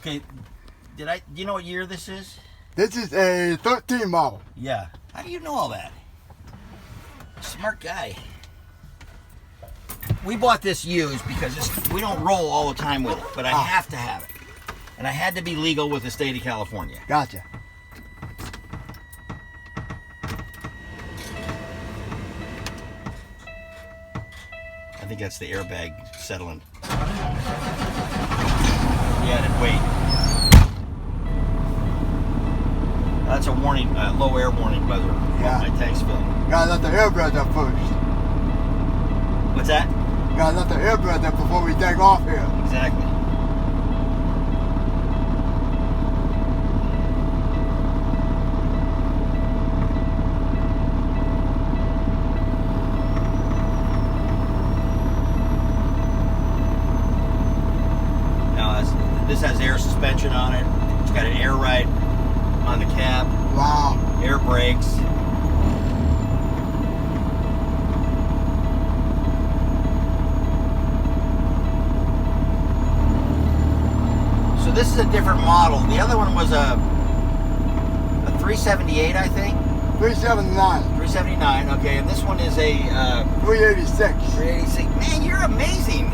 Okay, do you know what year this is? This is a 13 model. Yeah. How do you know all that? Smart guy. We bought this used because we don't roll all the time with it, but I have to have it. And I had to be legal with the state of California. Gotcha. I think that's the airbag settling. Yeah, then wait. That's a warning, low air warning buzzer. Yeah. My tank's filling. Gotta let the airbag up first. What's that? Gotta let the airbag up before we take off here. Exactly. This has air suspension on it. It's got an air ride on the cab. Wow. Air brakes. So this is a different model. The other one was a 378, I think. 379. 379. Okay, and this one is a 386. 386. Man, you're amazing.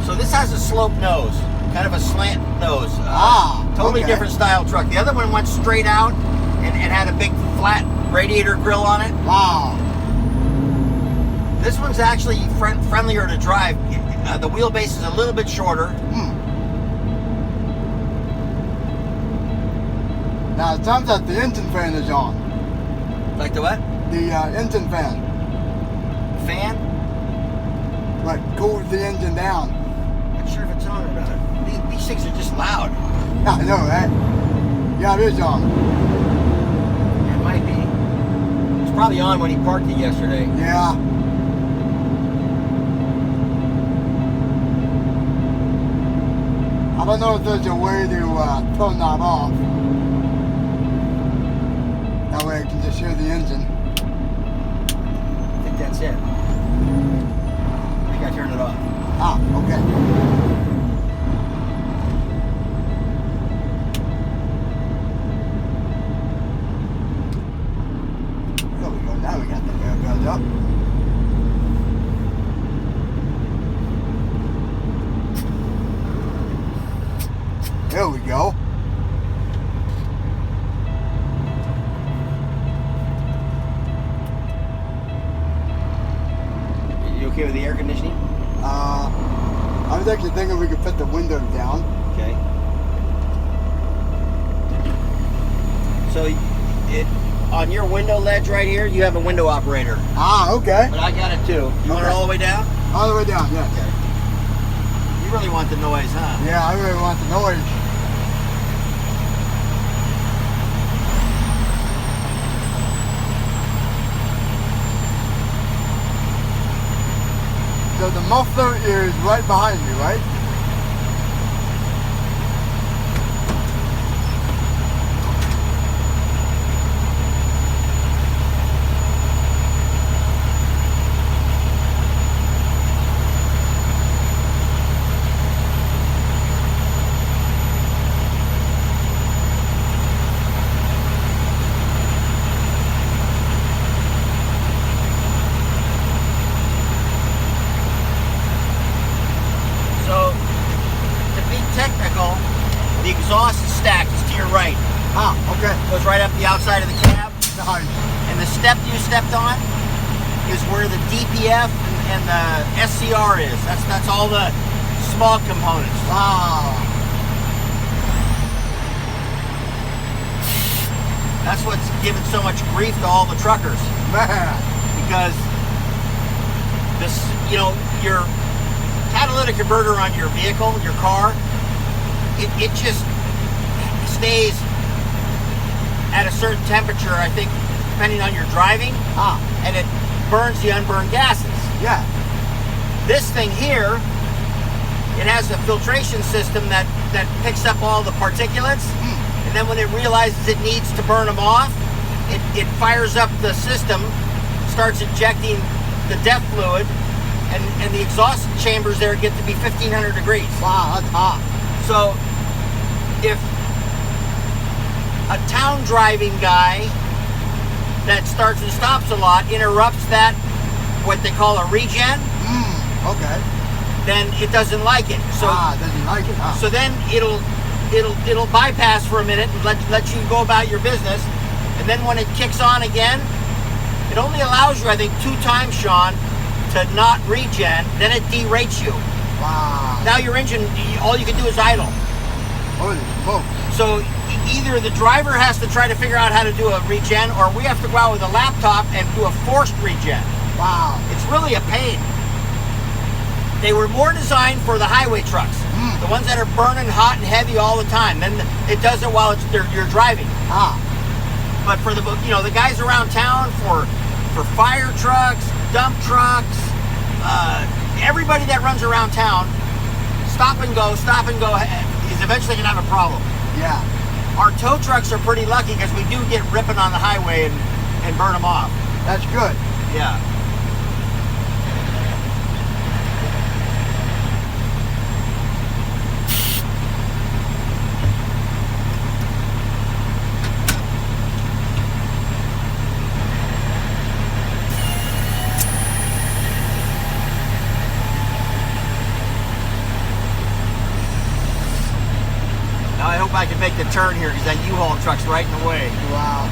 So this has a slope nose, kind of a slant nose. Totally okay. different style truck. The other one went straight out and had a big flat radiator grill on it. Wow. This one's actually friendlier to drive. The wheelbase is a little bit shorter. Now it sounds like the engine fan is on. Like the what? The engine fan. Fan? Like cools the engine down. Not sure if it's on or not. These things are just loud. I know, right? Yeah, it is on. It might be. It's probably on when he parked it yesterday. Yeah. I don't know if there's a way to turn that off. That way I can just hear the engine. I think that's it. I think I turned it off. Okay. There we go. Now we got the air guns up. There we go. You okay with the air conditioning? I was actually thinking we could put the windows down. Okay. So on your window ledge right here, you have a window operator. Okay. But I got it too. You want it all the way down? All the way down, yes. Okay. You really want the noise, huh? Yeah, I really want the noise. So the muffler is right behind you, right? The exhaust is stacked, it's to your right. Okay. Goes right up the outside of the cab. Nice. And the step you stepped on is where the DPF and the SCR is. That's all the small components. That's what's given so much grief to all the truckers. Man. Because this, your catalytic converter on your vehicle, your car, it just stays at a certain temperature, I think, depending on your driving, and it burns the unburned gases. Yeah. This thing here, it has a filtration system that picks up all the particulates, and then when it realizes it needs to burn them off, it fires up the system, starts injecting the DEF fluid, and the exhaust chambers there get to be 1,500 degrees. Wow, that's hot. So if a town driving guy that starts and stops a lot interrupts that, what they call a regen, Okay. then it doesn't like it. So doesn't like it, huh? so then it'll bypass for a minute and let you go about your business, and then when it kicks on again, it only allows you, I think, 2 times, Sean, to not regen. Then it derates you. Wow. Now your engine, all you can do is idle. Holy smokes. So either the driver has to try to figure out how to do a regen, or we have to go out with a laptop and do a forced regen. Wow. It's really a pain. They were more designed for the highway trucks, the ones that are burning hot and heavy all the time. Then it does it while you're driving. But for the guys around town, for fire trucks, dump trucks, everybody that runs around town, stop and go is eventually gonna have a problem. Yeah. Our tow trucks are pretty lucky because we do get ripping on the highway and burn them off. That's good. Yeah. I hope I can make the turn here because that U-Haul truck's right in the way. Wow.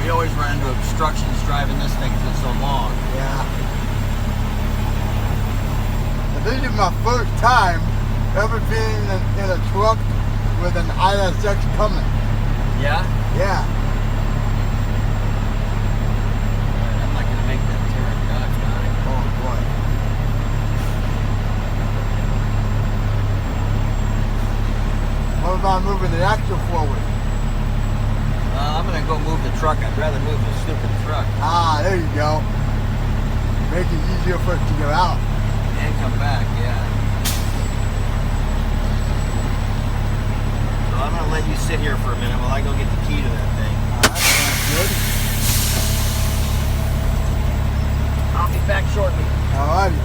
We always run into obstructions driving this thing because it's so long. Yeah. This is my first time ever being in a truck with an ISX Cummins. Yeah? Yeah. I'm not going to make that turn. Gosh, darn it. Oh boy. What about moving the axle forward? I'm going to go move the truck. I'd rather move the stupid truck. There you go. Make it easier for us to get out. And come back, yeah. So I'm going to let you sit here for a minute while I go get the key to that thing. Alright, sounds good. I'll be back shortly. Alrighty.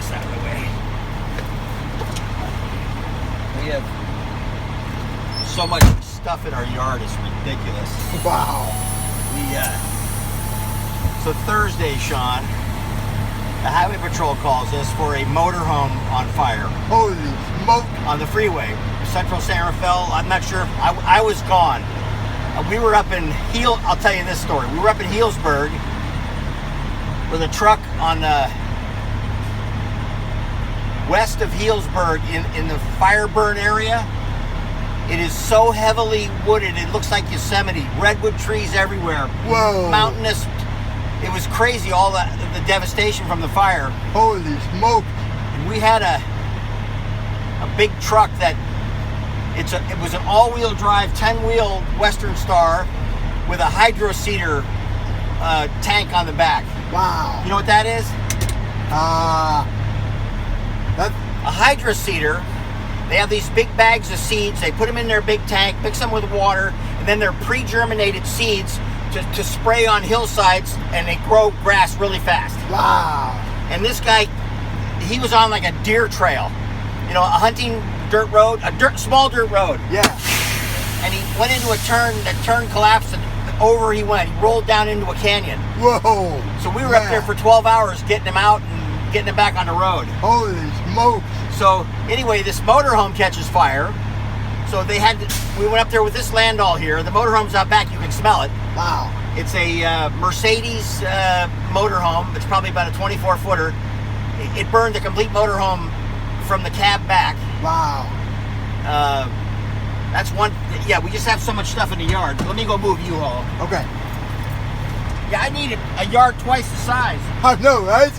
this out of the way. We have so much stuff in our yard, it's ridiculous. Wow. So Thursday, Sean, the Highway Patrol calls us for a motorhome on fire. Holy smoke. On the freeway, Central San Rafael. I'm not sure if I was gone. We were up in I'll tell you this story. We were up in Healdsburg with a truck on the west of Healdsburg in the fire burn area. It is so heavily wooded, it looks like Yosemite. Redwood trees everywhere. Whoa. Mountainous. It was crazy, all the devastation from the fire. Holy smoke. And we had a big truck that it was an all-wheel drive 10-wheel Western Star with a hydro seeder tank on the back. Wow. You know what that is? That's A hydro seeder. They have these big bags of seeds. They put them in their big tank, mix them with water, and then they're pre-germinated seeds to spray on hillsides, and they grow grass really fast. wow. And this guy, he was on like a deer trail, you know, a hunting dirt road, small dirt road. Yeah. And he went into a turn, the turn collapsed, and over he went. He rolled down into a canyon. Whoa. So we were up there for 12 hours getting him out and getting him back on the road. Holy smoke. So anyway, this motorhome catches fire. So we went up there with this landall here. The motorhome's out back, you can smell it. Wow. It's a Mercedes motorhome. It's probably about a 24-footer. It burned the complete motorhome from the cab back. Wow. That's one. Yeah, we just have so much stuff in the yard. Let me go move you all. Okay. Yeah, I need a yard twice the size. I know, right?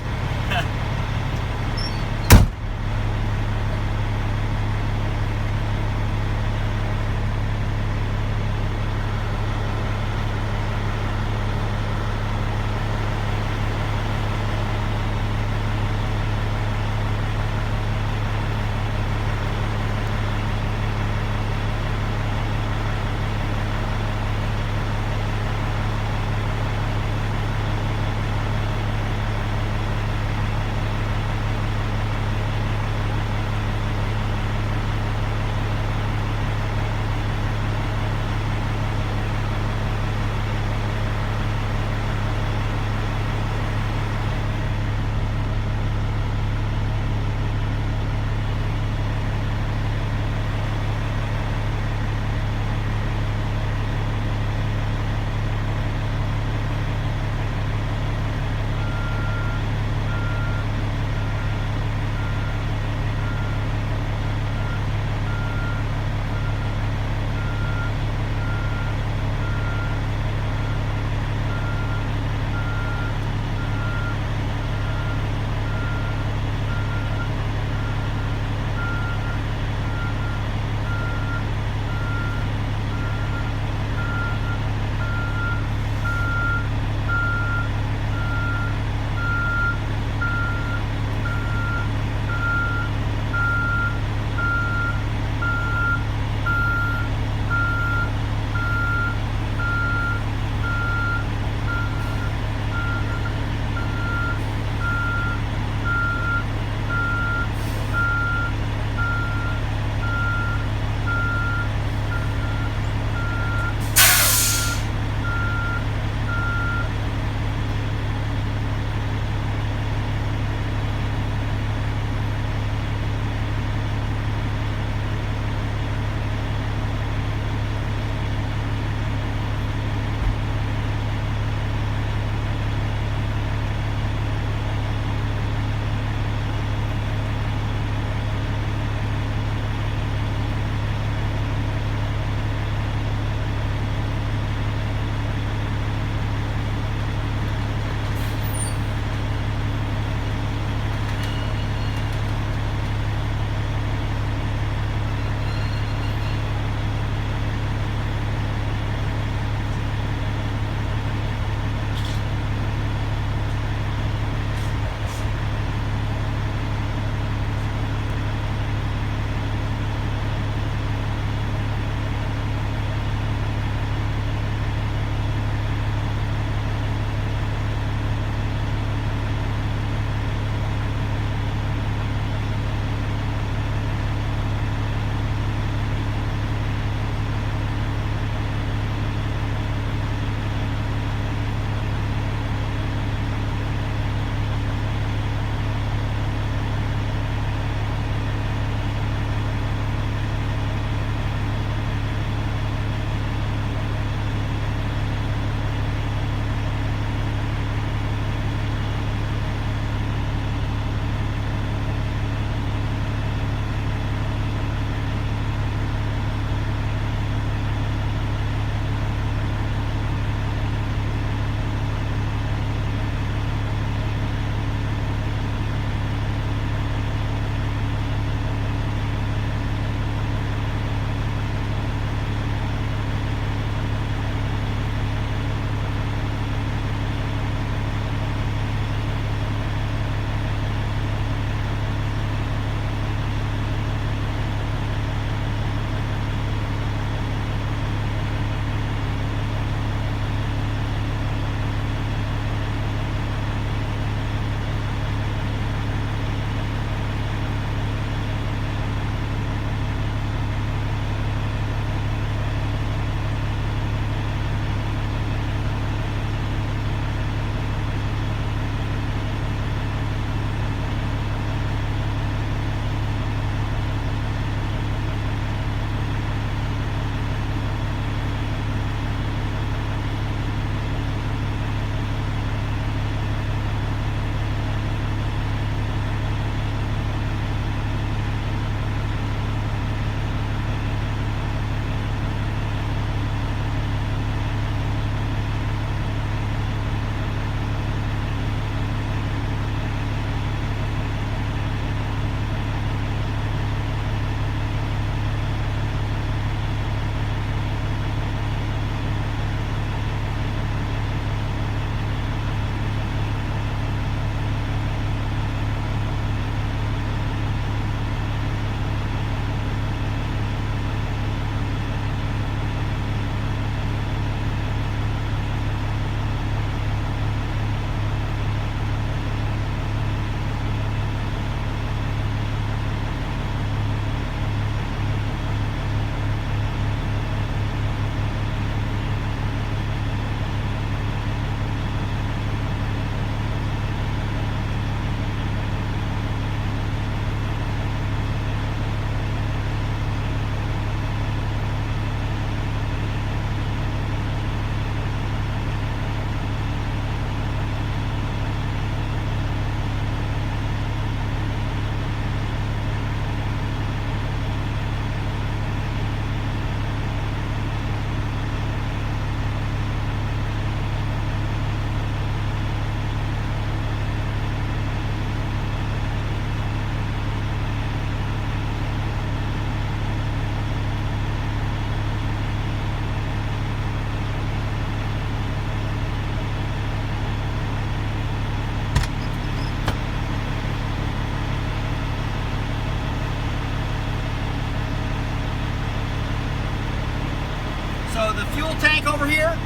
fuel tank over here,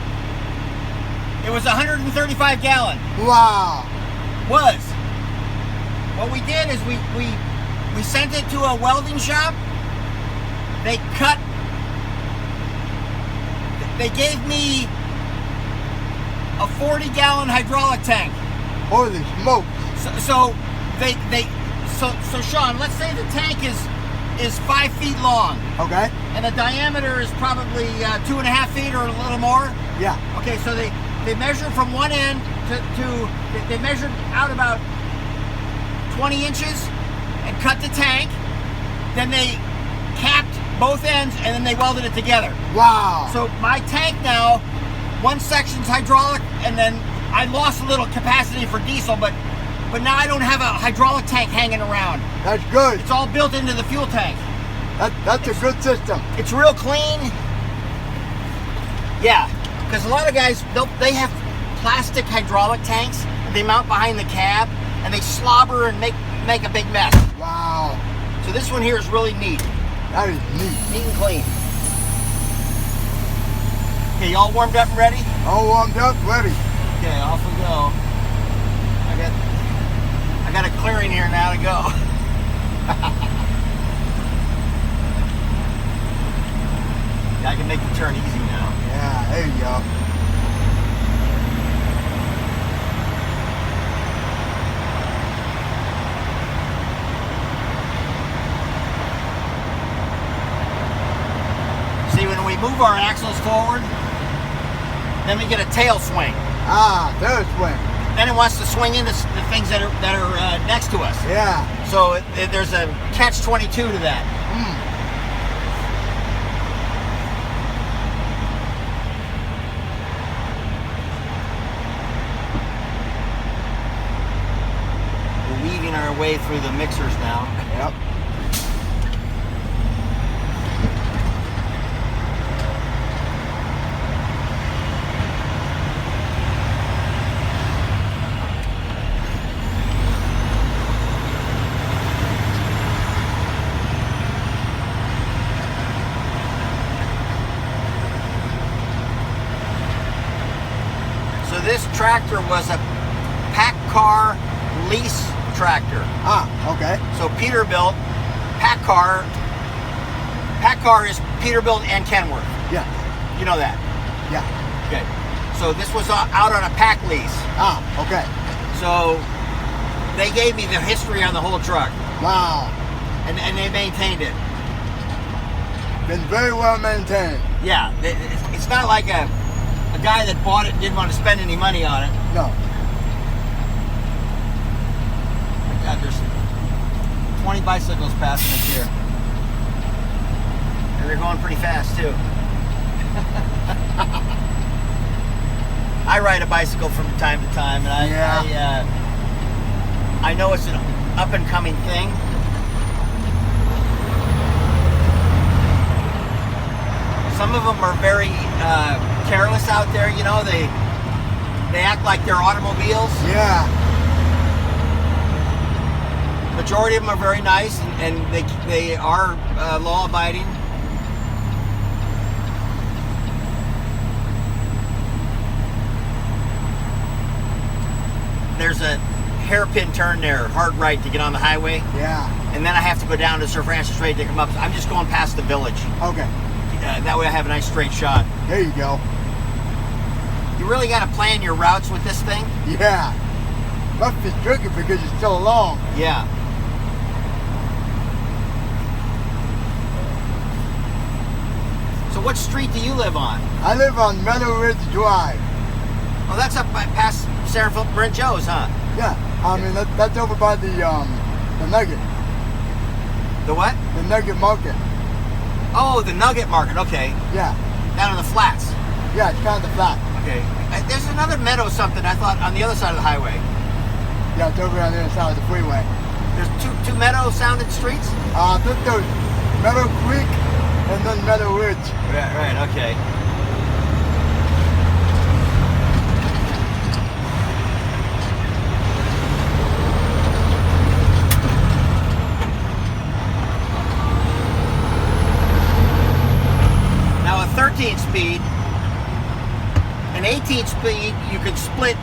it was 135 gallon. Wow. Was. What we did is we sent it to a welding shop. They gave me a 40 gallon hydraulic tank. Holy smokes. So Sean, let's say the tank is 5 feet long. Okay. And the diameter is probably 2.5 feet or a little more. Yeah. Okay, so they measured from one end they measured out about 20 inches and cut the tank. Then they capped both ends and then they welded it together. Wow. So my tank now, one section's hydraulic, and then I lost a little capacity for diesel, but now I don't have a hydraulic tank hanging around. That's good. It's all built into the fuel tank. That's a good system. It's real clean. Yeah, because a lot of guys, they have plastic hydraulic tanks that they mount behind the cab, and they slobber and make a big mess. Wow. So this one here is really neat. That is neat. Neat and clean. Okay, you all warmed up and ready? All warmed up, ready. Okay, off we go. I got a clearing here now to go. Yeah, I can make the turn easy now. Yeah, there you go. See, when we move our axles forward, then we get a tail swing. Ah, tail swing. Then it wants to swing into the things that are next to us. Yeah. So there's a catch-22 to that. We're weaving our way through the mixers now. Yep. This tractor was a pack car lease tractor. Ah, okay. So Peterbilt, pack car is Peterbilt and Kenworth. Yeah. You know that? Yeah. Okay. So this was out on a pack lease. Ah, okay. So they gave me the history on the whole truck. Wow. And they maintained it. Been very well maintained. Yeah. It's not like a guy that bought it and didn't want to spend any money on it. No. God, there's 20 bicycles passing us here. And they're going pretty fast too. I ride a bicycle from time to time, and I know it's an up and coming thing. Some of them are very careless out there, you know. They act like they're automobiles. Yeah. Majority of them are very nice, and they are law abiding. There's a hairpin turn there, hard right to get on the highway. Yeah. And then I have to go down to Sir Francis Ray to come up. I'm just going past the village. Okay. That way I have a nice straight shot. There you go. You really got to plan your routes with this thing. Yeah. Must be tricky because it's so long. Yeah. So what street do you live on? I live on Meadow Ridge Drive. Oh, that's up past Sarah Philip Brent Joe's, huh? Yeah. I mean, that's over by the Nugget. The what? The Nugget Market. Oh, the Nugget Market. Okay. Yeah. Down on the flats. Yeah, it's kind of flat. Okay. There's another meadow something I thought on the other side of the highway. Yeah, it's over on the other side of the freeway. There's two meadow sounding streets? I think there's Meadow Creek and then Meadow Ridge. Right, okay. Now a 13 speed 18 speed, you can split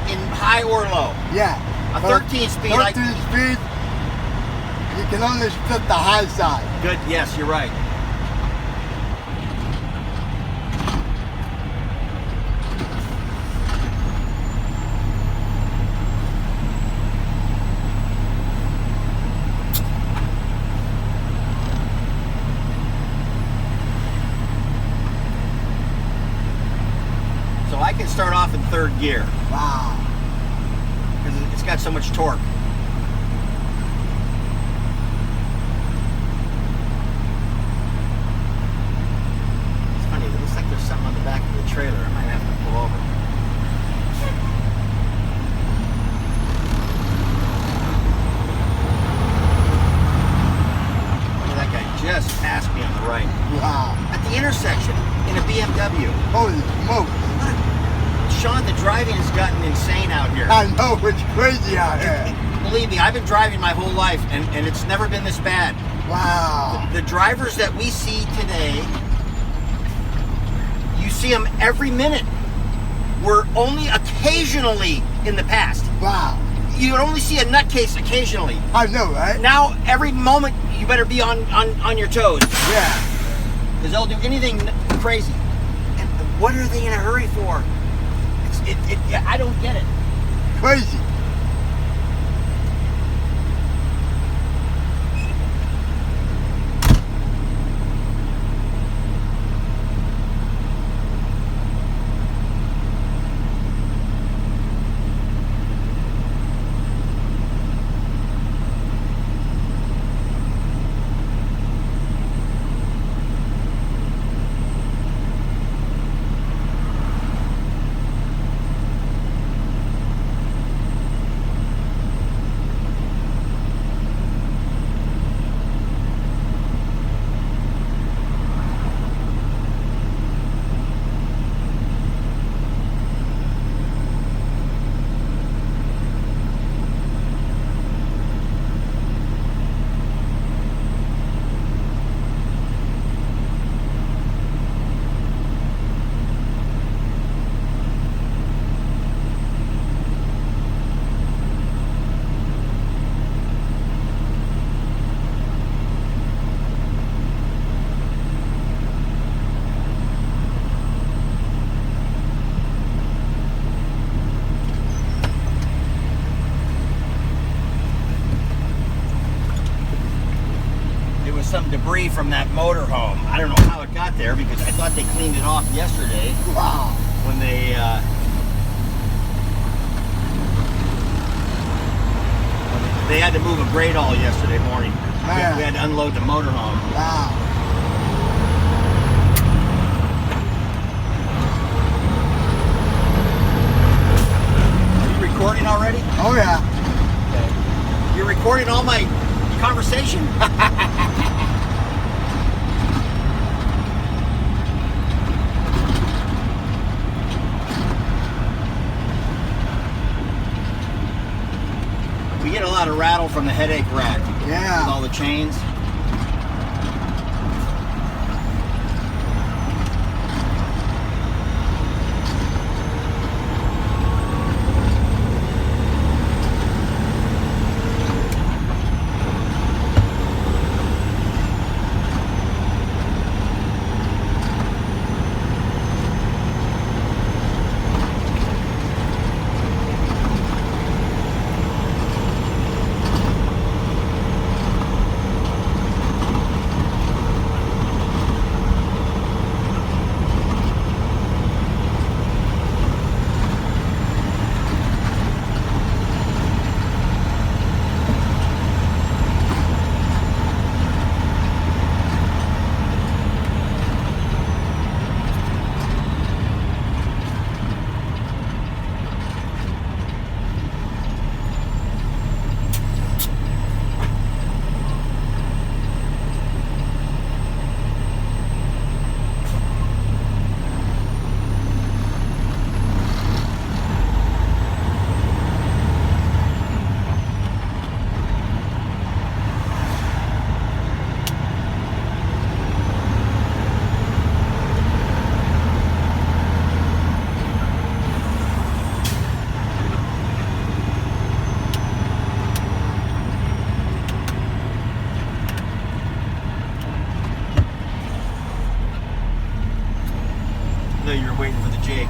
in high or low. Yeah. A 13 speed, 13 speed, you can only split the high side. Good, yes, you're right. So I can start off in third gear Wow. because it's got so much torque. It's funny, it looks like there's something on the back of the trailer. I might have to pull over. Look at that guy just passed me on the right. Wow. At the intersection in a BMW. Holy smokes. Sean, the driving has gotten insane out here. I know, it's crazy out here. Believe me, I've been driving my whole life, and it's never been this bad. Wow. The drivers that we see today, you see them every minute. Were only occasionally in the past. Wow. You would only see a nutcase occasionally. I know, right? Now, every moment, you better be on your toes. Yeah. Because they'll do anything crazy. And what are they in a hurry for? I don't get it. Crazy. Some debris from that motorhome. I don't know how it got there because I thought they cleaned it off yesterday. Wow. When they had to move a grade all yesterday morning. Man. We had to unload the motorhome. Wow. Are you recording already? Oh yeah. Okay. You're recording all my conversation? We get a lot of rattle from the headache rack. Yeah. With all the chains. here waiting for the Jake.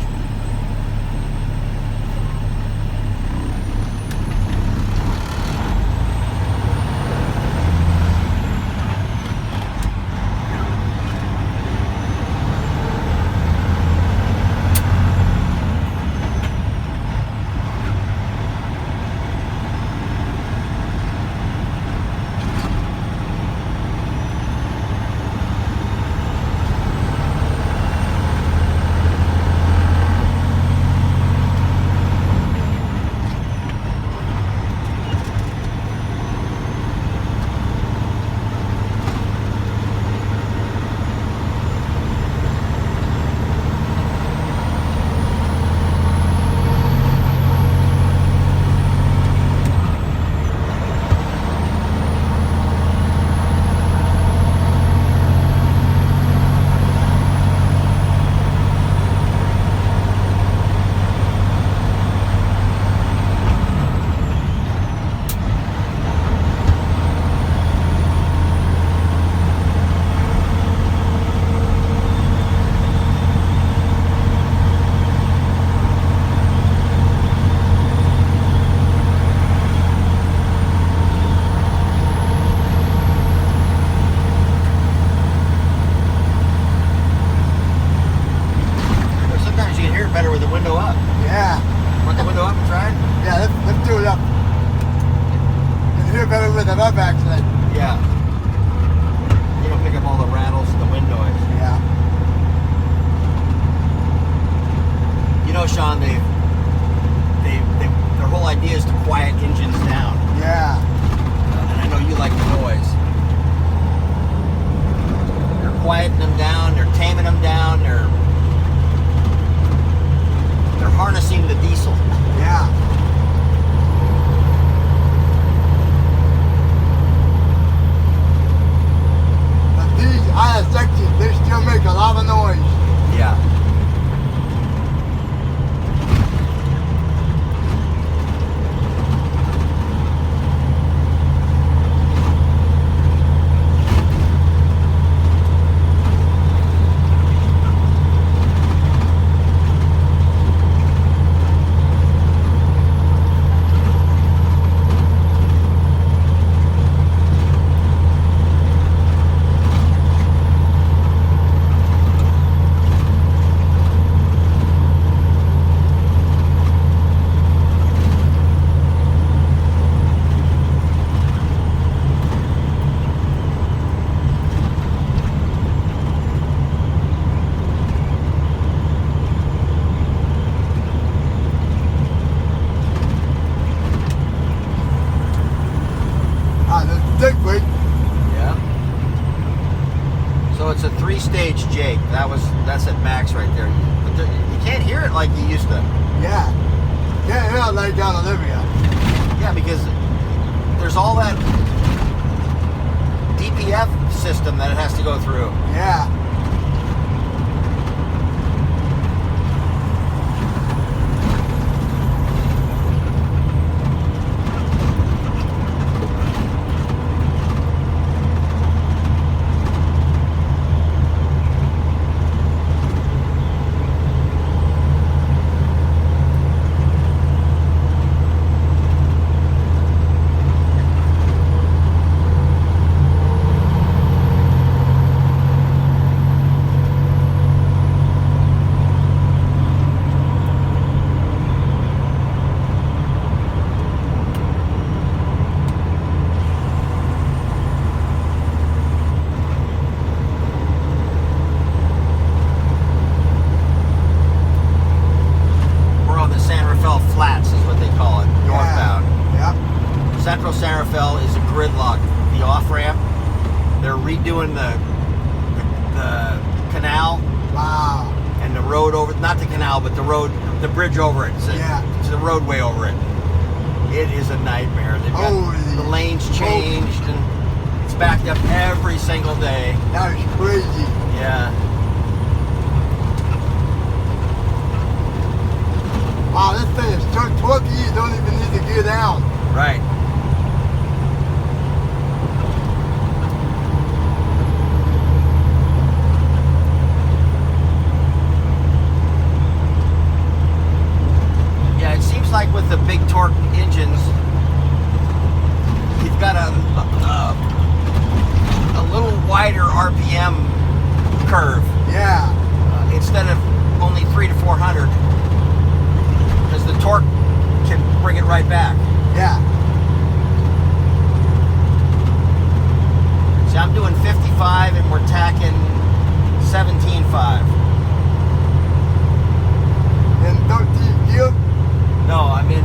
That's at max right there. But you can't hear it like you used to. Yeah. Can't hear it like down Olivia. Yeah, because there's all that DPF system that it has to go through. Yeah. Redoing the canal. Wow. And the road over, not the canal, but the road, the bridge over it. It's the roadway over it. It is a nightmare. They've got the lanes changed and it's backed up every single day. That is crazy. Yeah. Wow, this thing is so torquey, you don't even need to gear down. Right. a little wider RPM curve. Yeah. Instead of only 3 to 400, because the torque can bring it right back. Yeah. See, I'm doing 55 and we're tacking 17.5. And 13 gear? No, I'm in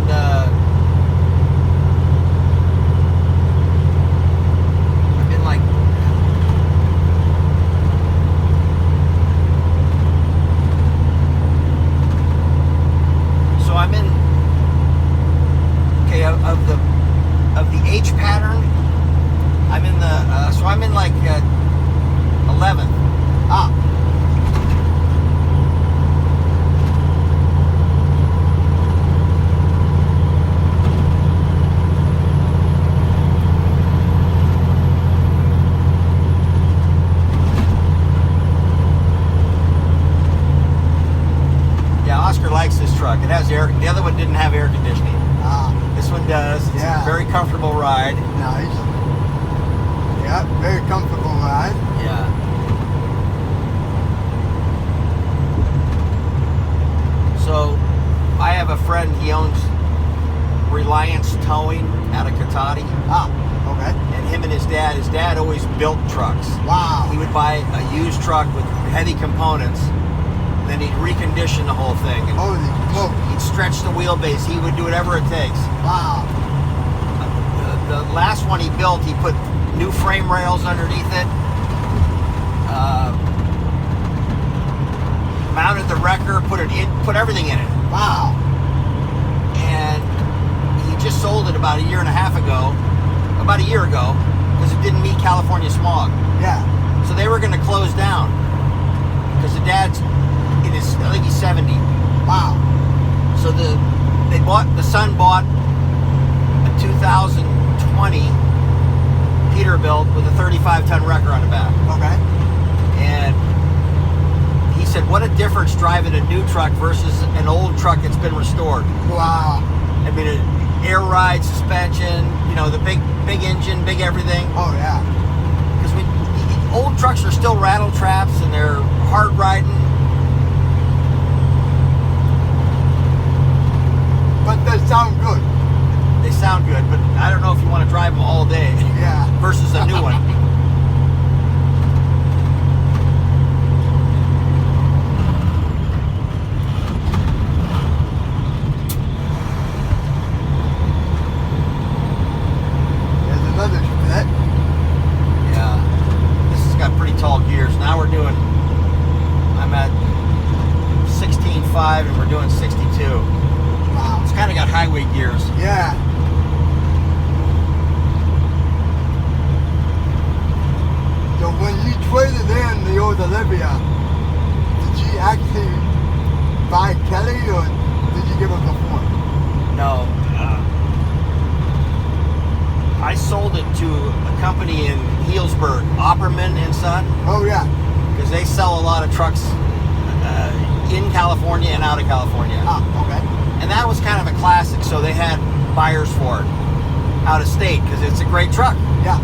like so I'm in okay of the H pattern. I'm in the so I'm in like 11. Ah. Oscar likes this truck. It has air. The other one didn't have air conditioning. Ah. This one does. It's Yeah. a very comfortable ride. Nice. Yeah, very comfortable ride. Yeah. So, I have a friend. He owns Reliance Towing out of Katati. Ah, okay. And him and his dad always built trucks. Wow. He would buy a used truck with heavy components. Then he'd recondition the whole thing. And Holy smoke. he'd stretch the wheelbase. He would do whatever it takes. Wow. The last one he built, he put new frame rails underneath it. Mounted the wrecker, put everything in it. Wow. And he just sold it about a year ago, because it didn't meet California smog. Yeah. So they were going to close down because the dad's in his, I think he's 70. Wow. So the son bought a 2020 Peterbilt with a 35-ton wrecker on the back. Okay. And he said, what a difference driving a new truck versus an old truck that's been restored. Wow. I mean, air ride, suspension, the big engine, big everything. Oh, yeah. Because old trucks are still rattle traps and they're hard riding. But they sound good. They sound good, but I don't know if you want to drive them all day. Yeah. Versus a new one. There's another split. Yeah. This has got pretty tall gears. Now I'm at 16.5 and we're doing 62. Wow. It's kind of got highway gears. Yeah. So when you traded in the old Olivia, did you actually buy Kelly or did you give her before? No. I sold it to a company in Healdsburg, Opperman and Son, Oh yeah. because they sell a lot of trucks in California and out of California. Ah, okay. And that was kind of a classic, so they had buyers for it out of state because it's a great truck. Yeah.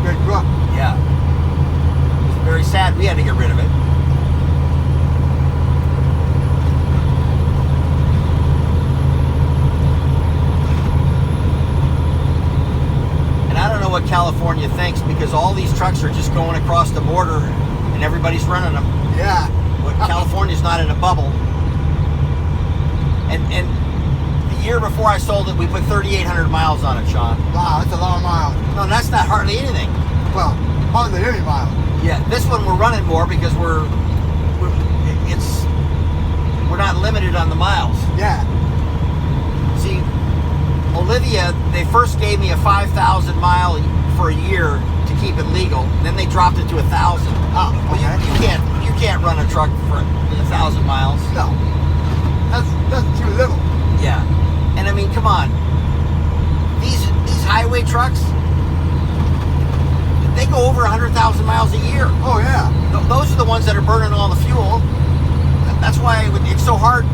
Good truck. Yeah. It was very sad we had to get rid of it. And I don't know what California thinks because all these trucks are just going across the border and everybody's running them. Yeah. But California's not in a bubble. And the year before I sold it, we put 3,800 miles on it, Sean. Wow, that's a lot of miles. No, that's not hardly anything. Well, hardly any miles. Yeah, this one we're running more because we're not limited on the miles. Yeah. See, Olivia, they first gave me a 5,000 mile for a year to keep it legal. Then they dropped it to 1,000. Ah, Well, okay. you can't run a truck for 1,000 miles. No. That's too little. Yeah, and I mean, come on. These highway trucks, they go over 100,000 miles a year. Oh yeah. Those are the ones that are burning all the fuel. That's why it's so hard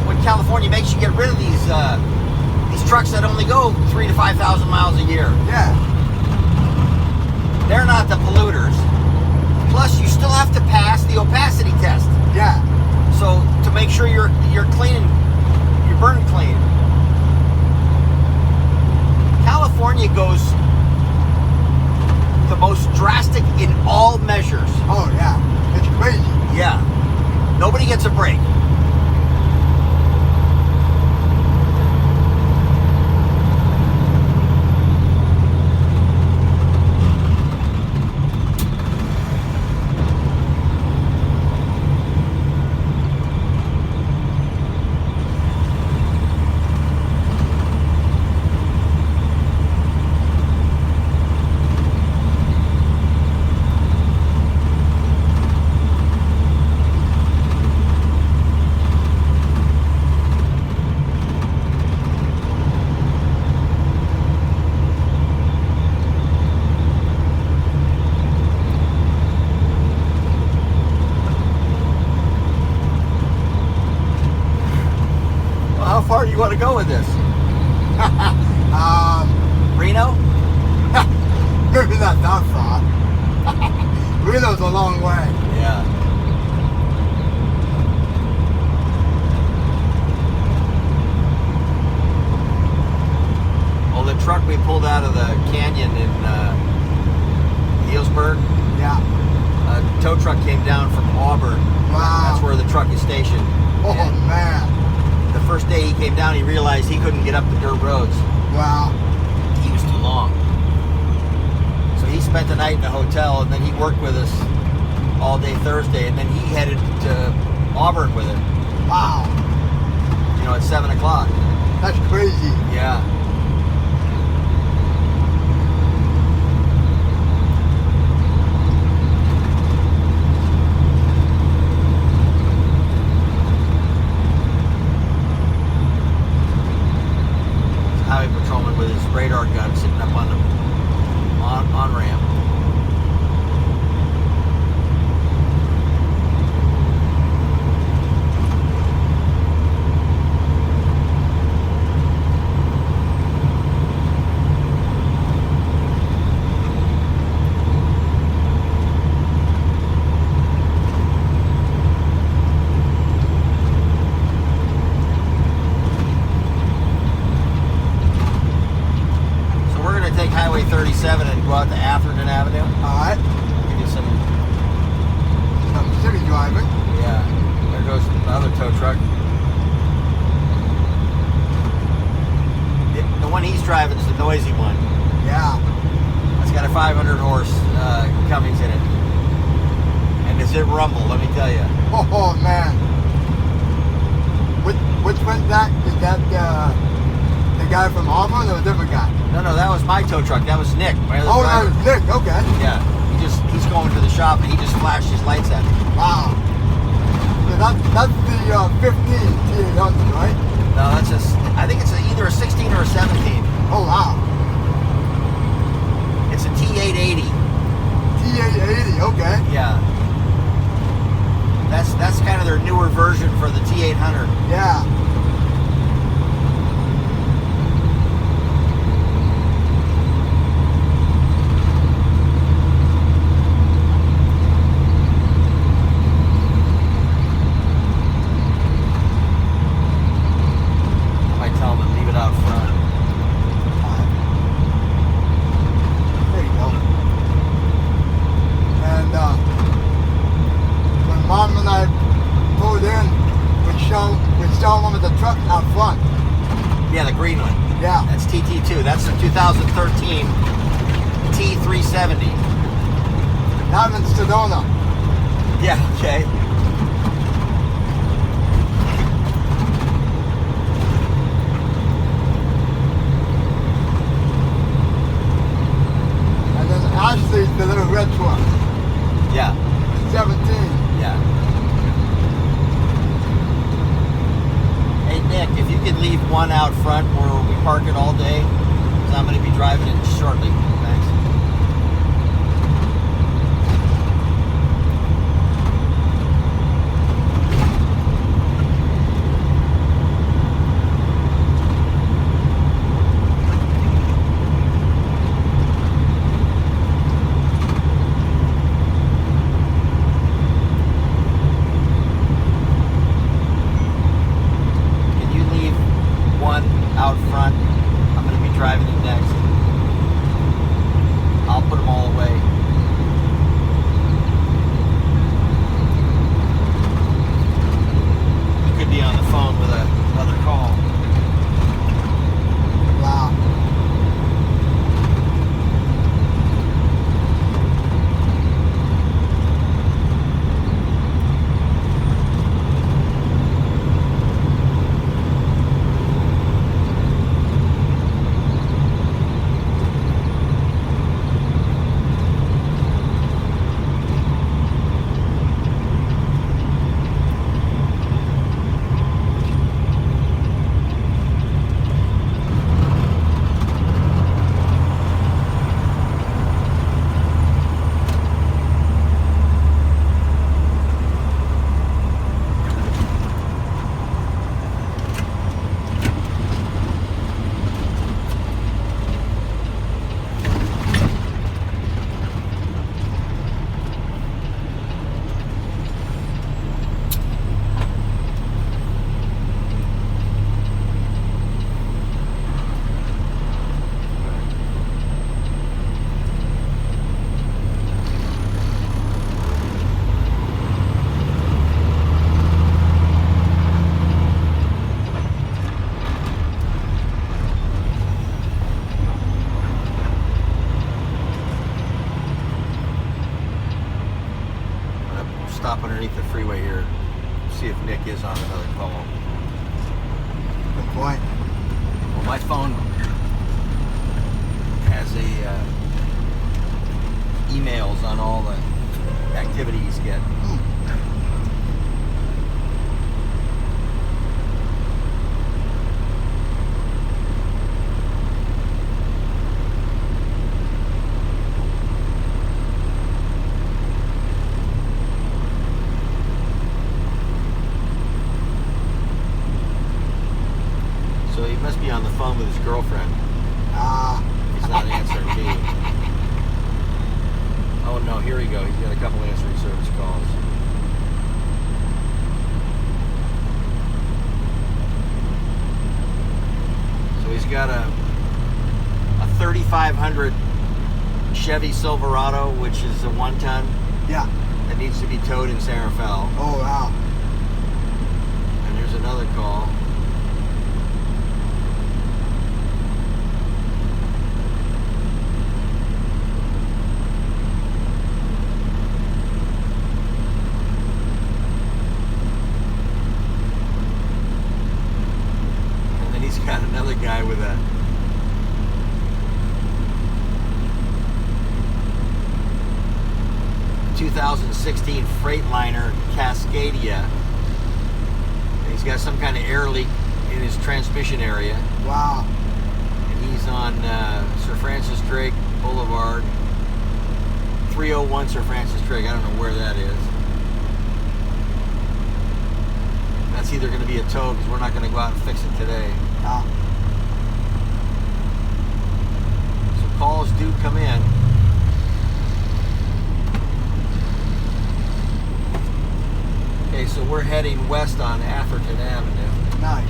when California makes you get rid of these trucks that only go 3,000 to 5,000 miles a year. Yeah. sure you're cleaning, you're burning clean. California goes the most drastic in all measures. Oh yeah, it's crazy. Yeah. Nobody gets a break. How far do you want to go with this? Reno? Maybe not that far. Reno's a long way. Yeah. Well, the truck we pulled out of the canyon in Healdsburg, Yeah. a tow truck came down from Auburn. Wow. That's where the truck is stationed. Oh And man. the first day he came down, he realized he couldn't get up the dirt roads. Wow. He was too long. So he spent the night in a hotel, and then he worked with us all day Thursday, and then he headed to Auburn with it, Wow. at 7 o'clock. That's crazy. Yeah. Highway patrolman with his radar gun sitting up on the on ramp. Take Highway 37 and go out to Atherton Avenue. Alright. Do some, City driving. yeah. There goes the other tow truck. The one he's driving is the noisy one. Yeah. It's got a 500 horse Cummins in it. And does it rumble, let me tell you. Oh man. Which one's that? Is that the guy from Auburn or a different guy? No, that was my tow truck. That was Nick, my other Oh, that driver. was Nick. Okay. Yeah. He's going to the shop and he just flashed his lights at me. Wow. So that's the 15 T800, right? No, that's I think it's either a 16 or a 17. Oh wow. It's a T880. T880. Okay. Yeah. That's kind of their newer version for the T800. Yeah. Tell them to leave it out front. There you go. And when Mom and I pulled in, we saw one with the truck out front. Yeah, the green one. Yeah. That's TT2. That's the 2013 T370. Not in Sedona. Yeah, okay. And then Ashley's the little red truck. Yeah, 17. yeah. Hey, Nick, if you could leave one out front where we park it all day, because I'm going to be driving it shortly. Thanks. underneath the freeway here. See if Nick is on another call. Good point. Well, my phone has emails on all the activity he's getting. So he must be on the phone with his girlfriend. He's not answering me. Oh no, here we go. He's got a couple answering service calls. So he's got a 3500 Chevy Silverado, which is a 1-ton. Yeah. That needs to be towed in San Rafael. Oh, wow. And there's another call. Got another guy with a ...2016 Freightliner Cascadia. And he's got some kind of air leak in his transmission area. Wow. And he's on Sir Francis Drake Boulevard, 301 Sir Francis Drake. I don't know where that is. That's either going to be a tow because we're not going to go out and fix it today. No. So calls do come in. Okay, so we're heading west on Atherton Avenue. Nice.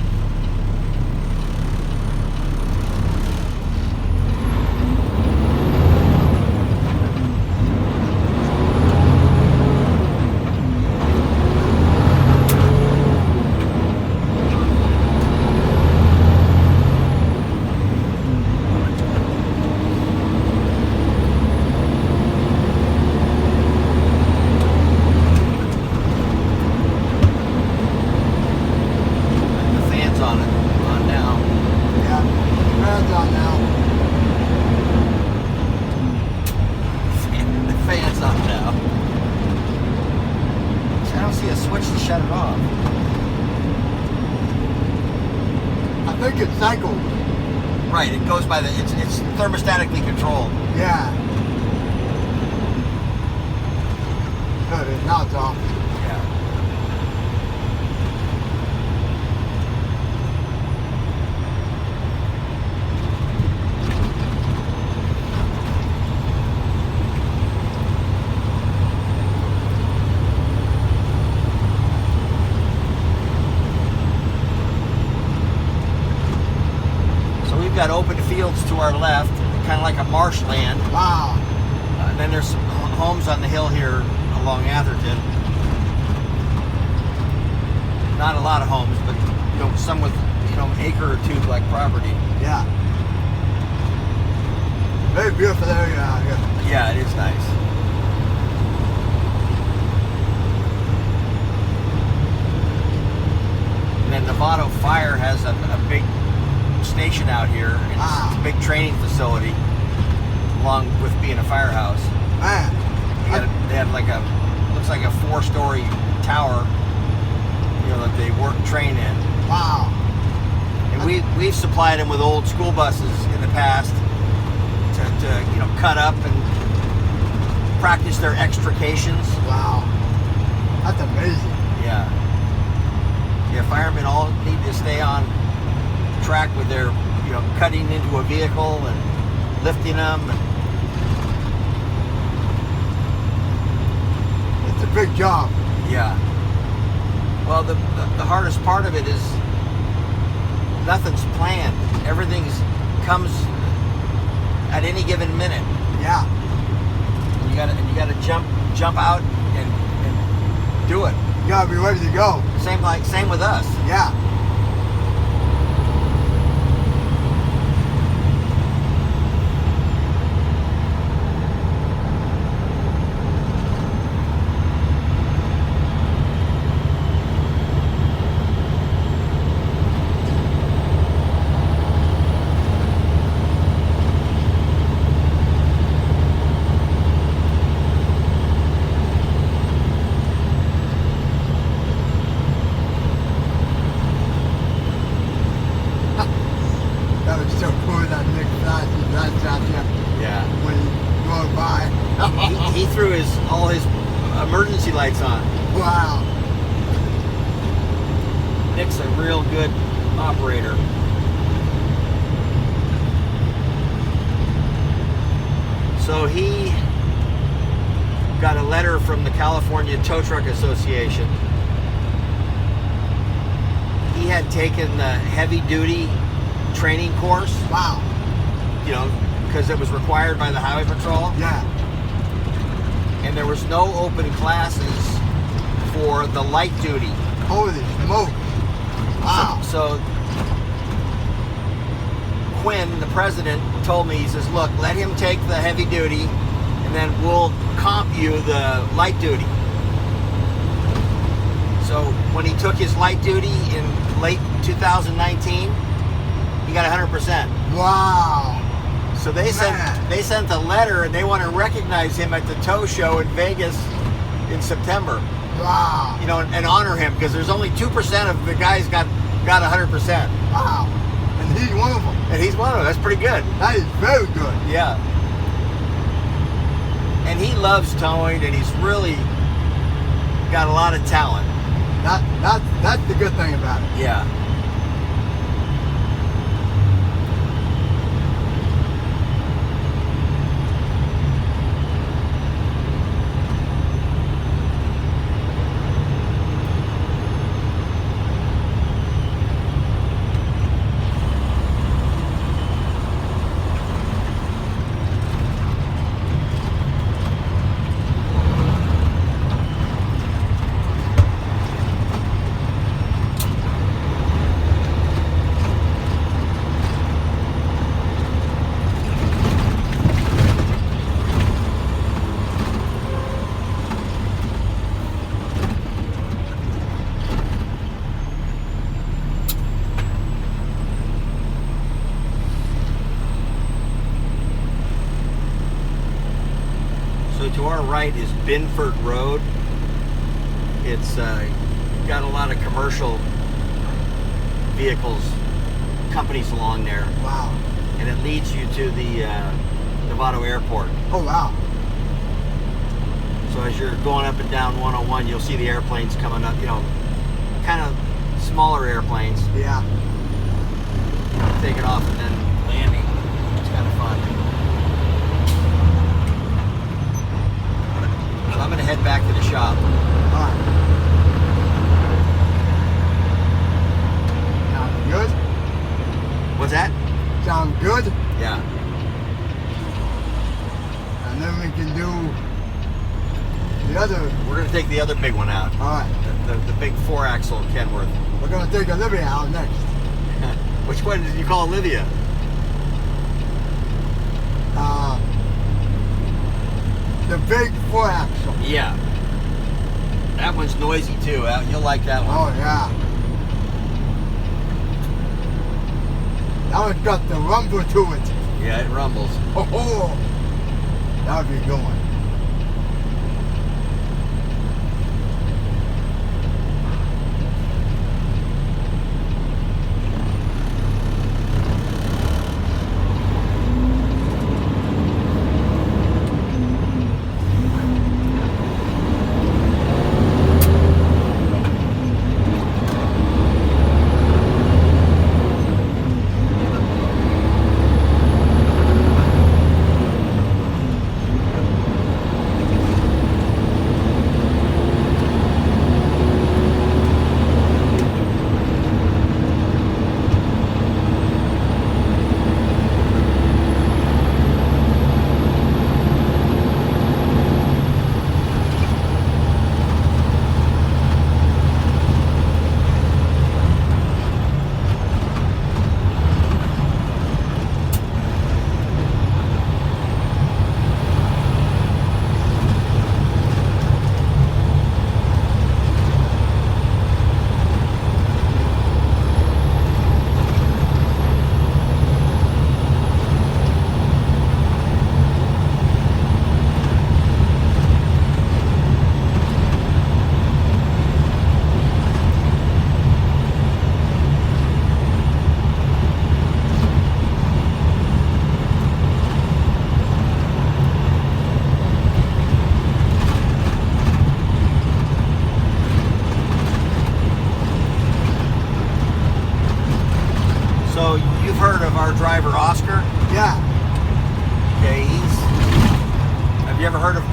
Shut it off. I think it's cycled. Right, it goes by it's thermostatically controlled. Yeah. Good, now it's off. Yeah. We've got open fields to our left, kind of like a marshland. Wow. And then there's some homes on the hill here along Atherton. Not a lot of homes, but some with an acre or two like property. Yeah. Very beautiful area out here. Yeah, it is nice. And then Novato Fire has a big station out here. It's a big training facility, along with being a firehouse. Man, They had like looks like a 4-story tower, that they work train in. wow. And we've supplied them with old school buses in the past to cut up and practice their extrications. Wow. That's amazing. Yeah. Yeah, firemen all need to stay on track with their, cutting into a vehicle and lifting them. It's a big job. Yeah. Well, the hardest part of it is nothing's planned. Everything comes at any given minute. Yeah. You gotta jump out and do it. You gotta be ready to go. Same with us. Yeah. he threw all his emergency lights on. Wow. Nick's a real good operator. So he got a letter from the California Tow Truck Association. He had taken the heavy duty training course, Wow. you know, because it was required by the Highway Patrol. Yeah. And there was no open classes for the light duty. Holy smoke. Wow. So Quinn, the president, told me, he says, look, let him take the heavy duty and then we'll comp you the light duty. So when he took his light duty in late 2019, he got 100%. Wow. So they sent a letter and they want to recognize him at the tow show in Vegas in September. Wow. You know, and honor him because there's only 2% of the guys got 100%. Wow. And he's one of them. And he's one of them. That's pretty good. That is very good. Yeah. And he loves towing and he's really got a lot of talent. That's the good thing about it. Yeah. So to our right is Binford Road. It's got a lot of commercial vehicles, companies along there. Wow. And it leads you to the Novato Airport. Oh, wow. So as you're going up and down 101, you'll see the airplanes coming up, you know, kind of smaller airplanes Yeah. taking off and then landing. It's kind of fun. So I'm going to head back to the shop. All right. Sound good? What's that? Sound good? Yeah. And then we can do the other. We're going to take the other big one out. All right. The big 4-axle Kenworth. We're going to take Olivia out next. Which one did you call Olivia? The big 4-axle. Yeah. That one's noisy too. You'll like that one. Oh, yeah. That one's got the rumble to it. Yeah, it rumbles. Oh, that would be a good one.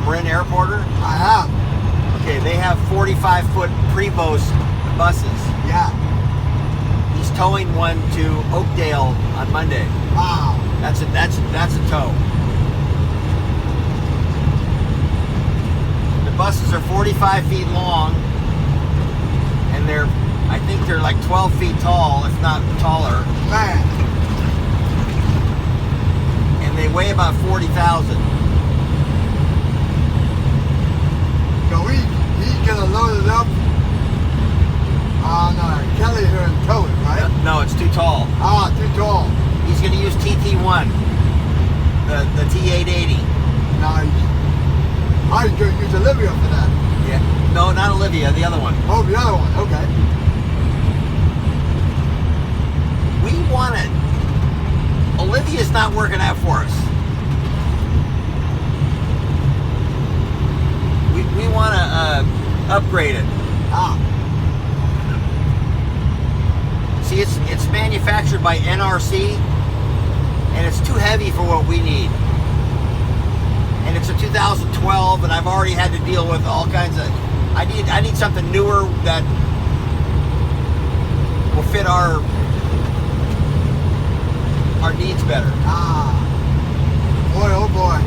Marin Airporter? I have. Okay, they have 45-foot Prevost buses. Yeah. He's towing one to Oakdale on Monday. Wow. That's a tow. The buses are 45 feet long, and I think they're like 12 feet tall, if not taller. Man. And they weigh about 40,000. So he's gonna load it up on Kelly here and tow it, right? No, it's too tall. Ah, too tall. He's going to use TT1, the T880. Nice. I was gonna use Olivia for that. Yeah. No, not Olivia, the other one. Oh, the other one. Okay. We want it. Olivia's not working out for us. We want to upgrade it. Ah. See, it's manufactured by NRC, and it's too heavy for what we need. And it's a 2012, and I've already had to deal with all kinds of. I need something newer that will fit our needs better. Ah. Boy, oh boy.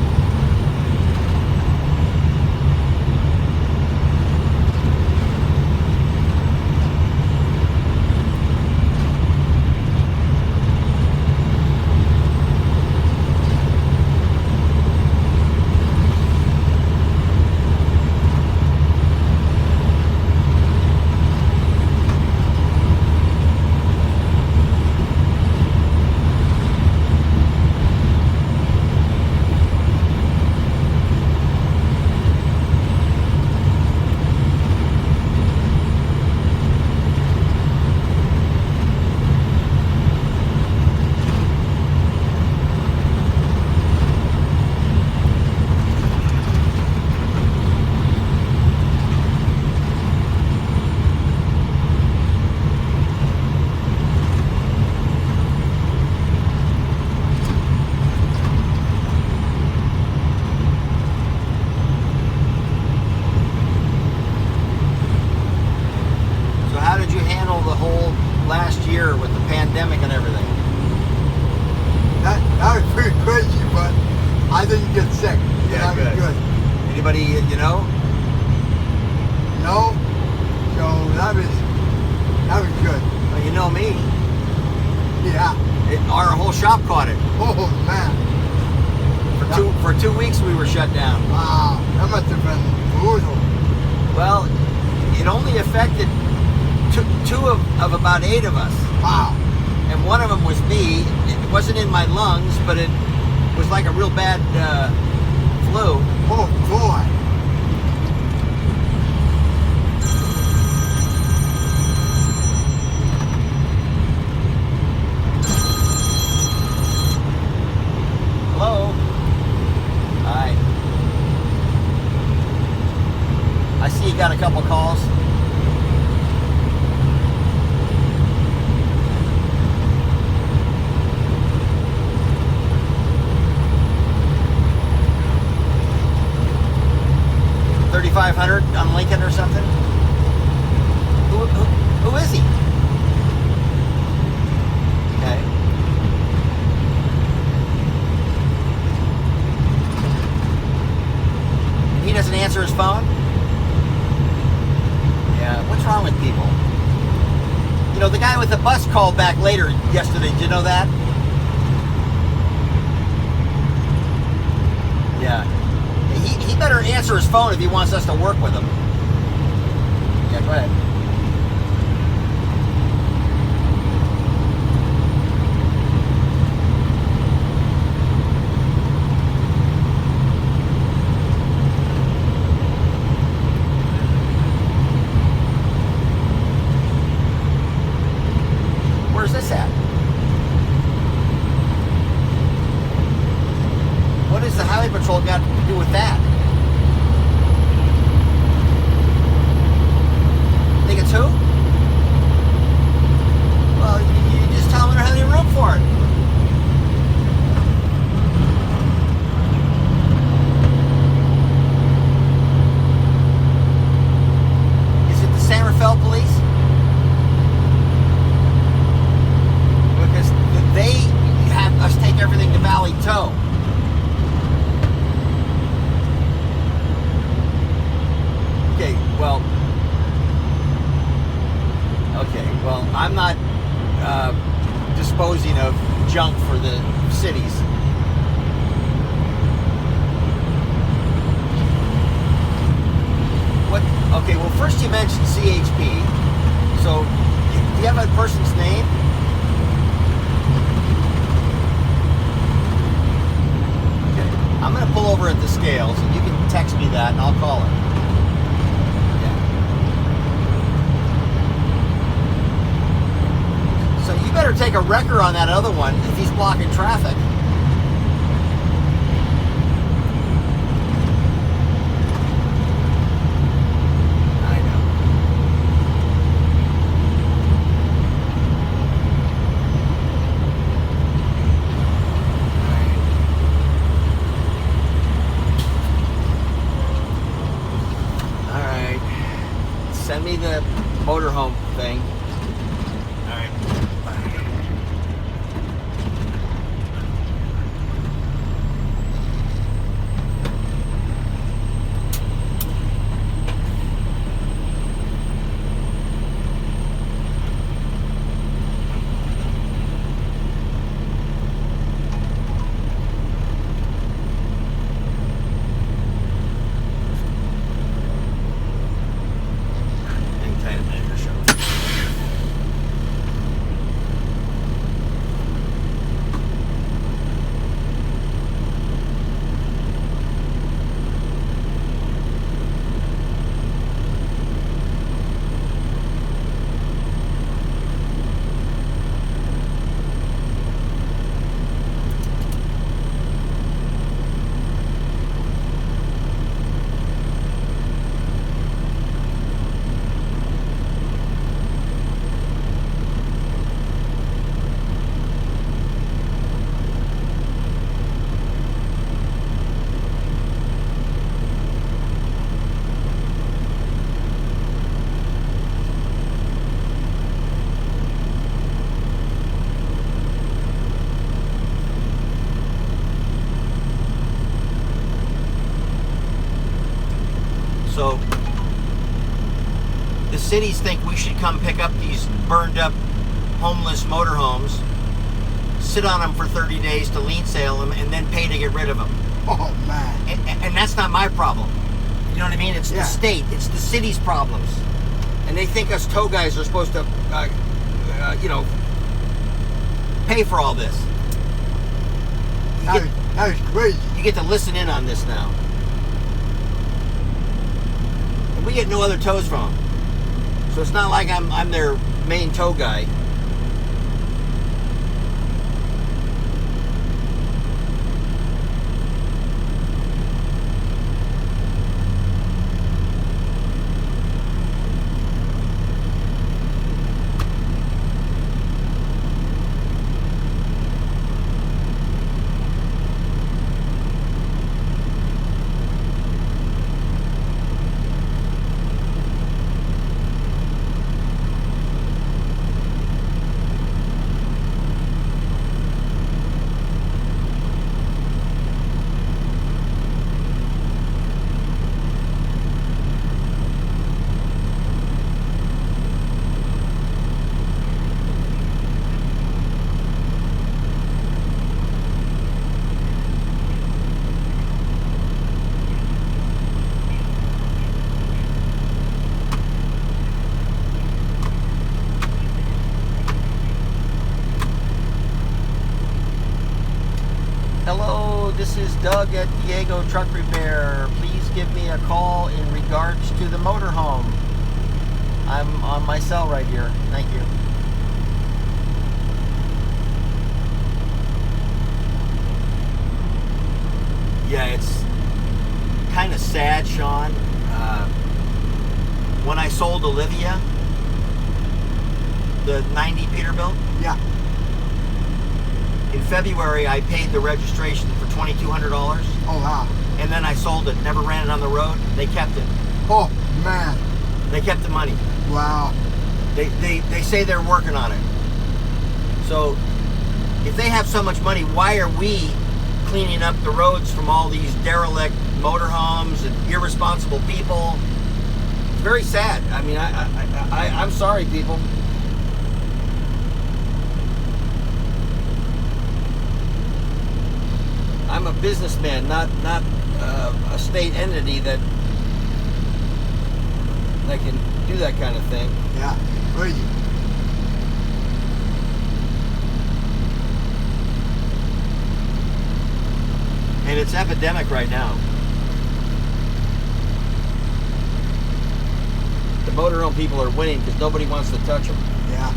last year with the pandemic and everything? That was pretty crazy, but I didn't get sick. Yeah, that was good. Anybody you know? No. So that was good. Well, you know me. Yeah. Our whole shop caught it. Oh man. For 2 weeks we were shut down. Wow. That must have been brutal. Well, it only affected two of about 8 of us. Wow. And one of them was me. It wasn't in my lungs, but it was like a real bad flu. Oh boy. Hello? Hi. I see you got a couple calls. $3,500 on Lincoln or something? Who is he? Okay. He doesn't answer his phone? Yeah, what's wrong with people? You know, the guy with the bus called back later yesterday. Did you know that? Yeah. He better answer his phone if he wants us to work with him. Yeah, go ahead. Where's this at? What has the Highway Patrol got to do with that? junk for the cities. What? Okay, well, first you mentioned CHP. So, do you have a person's name? Okay, I'm going to pull over at the scales, and you can text me that, and I'll call her. So you better take a wrecker on that other one if he's blocking traffic. I know. All right. Send me the motorhome thing. All right. So the cities think we should come pick up these burned up homeless motorhomes, sit on them for 30 days to lien sale them, and then pay to get rid of them. Oh, man. And that's not my problem. You know what I mean? It's the state. It's the city's problems. And they think us tow guys are supposed to, pay for all this. That is crazy. You get to listen in on this now. And we get no other tows from them. So it's not like I'm their main tow guy. Hello, this is Doug at Diego Truck Repair. Please give me a call in regards to the motorhome. I'm on my cell right here. Thank you. Yeah, it's kind of sad, Sean. When I sold Olivia, the 90 Peterbilt, Yeah. in February I paid the registration for $2,200, Oh, wow. and then I sold it, never ran it on the road. They kept it. Oh, man. They kept the money. Wow. They say they're working on it. So if they have so much money, why are we cleaning up the roads from all these derelict motorhomes and irresponsible people? It's very sad. I mean, I'm sorry, people. I'm a businessman, not a state entity that can do that kind of thing. Yeah, crazy. And it's epidemic right now. The motorhome people are winning because nobody wants to touch them. Yeah.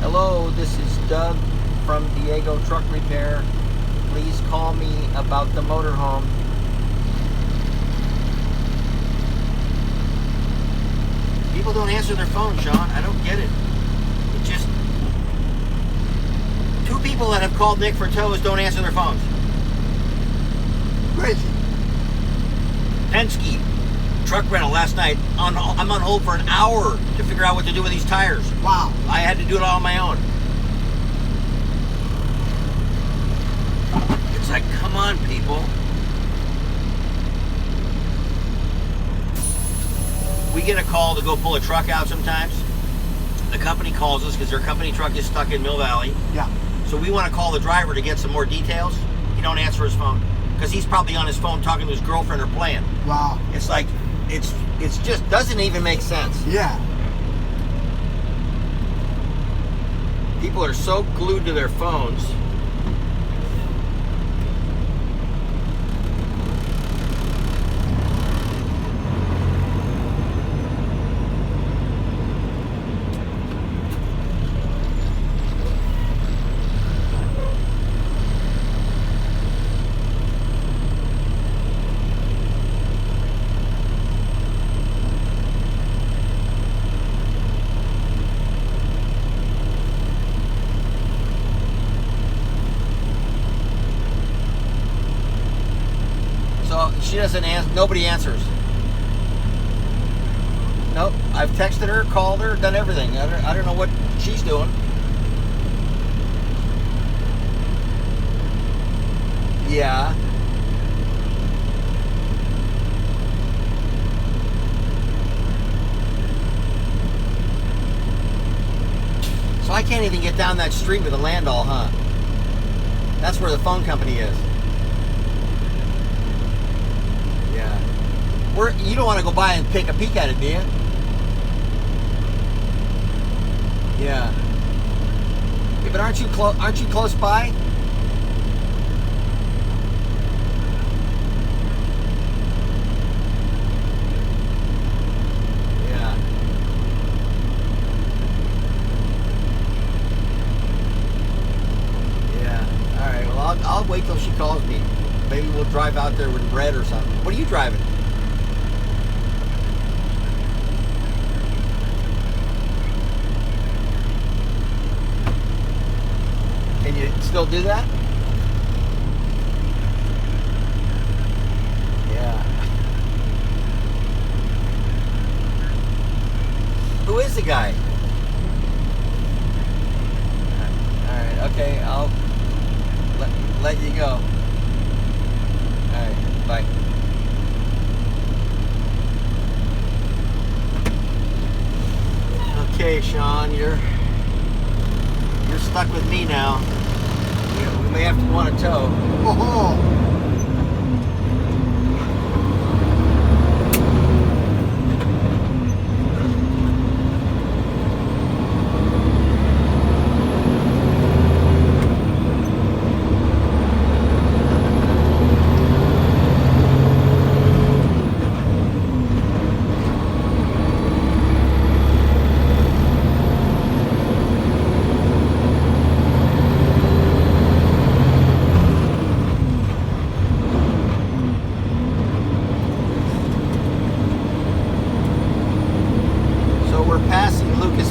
Hello, this is Doug from Diego Truck Repair. Please call me about the motorhome. People don't answer their phone, Sean. I don't get it. It just... 2 people that have called Nick for tows don't answer their phones. Crazy. Penske truck rental last night. I'm on hold for an hour to figure out what to do with these tires. Wow. I had to do it all on my own. It's like, come on, people. We get a call to go pull a truck out sometimes. The company calls us because their company truck is stuck in Mill Valley. Yeah. So we want to call the driver to get some more details. He don't answer his phone because he's probably on his phone talking to his girlfriend or playing. Wow. It's like, it's just doesn't even make sense. Yeah. People are so glued to their phones. She doesn't answer. Nobody answers. Nope. I've texted her, called her, done everything. I don't know what she's doing. Yeah. So I can't even get down that street with a landall, huh? That's where the phone company is. You don't want to go by and take a peek at it, do you? Yeah. Yeah, but aren't you close by? Yeah. Yeah. All right. Well, I'll wait till she calls me. Maybe we'll drive out there with bread or something. What are you driving? Can you still do that? Yeah. Who is the guy? Alright, okay, I'll let you go. Alright, bye. Okay, Sean, you're stuck with me now. We may have to go on a tow. Oh.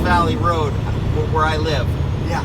Valley Road, where I live. Yeah.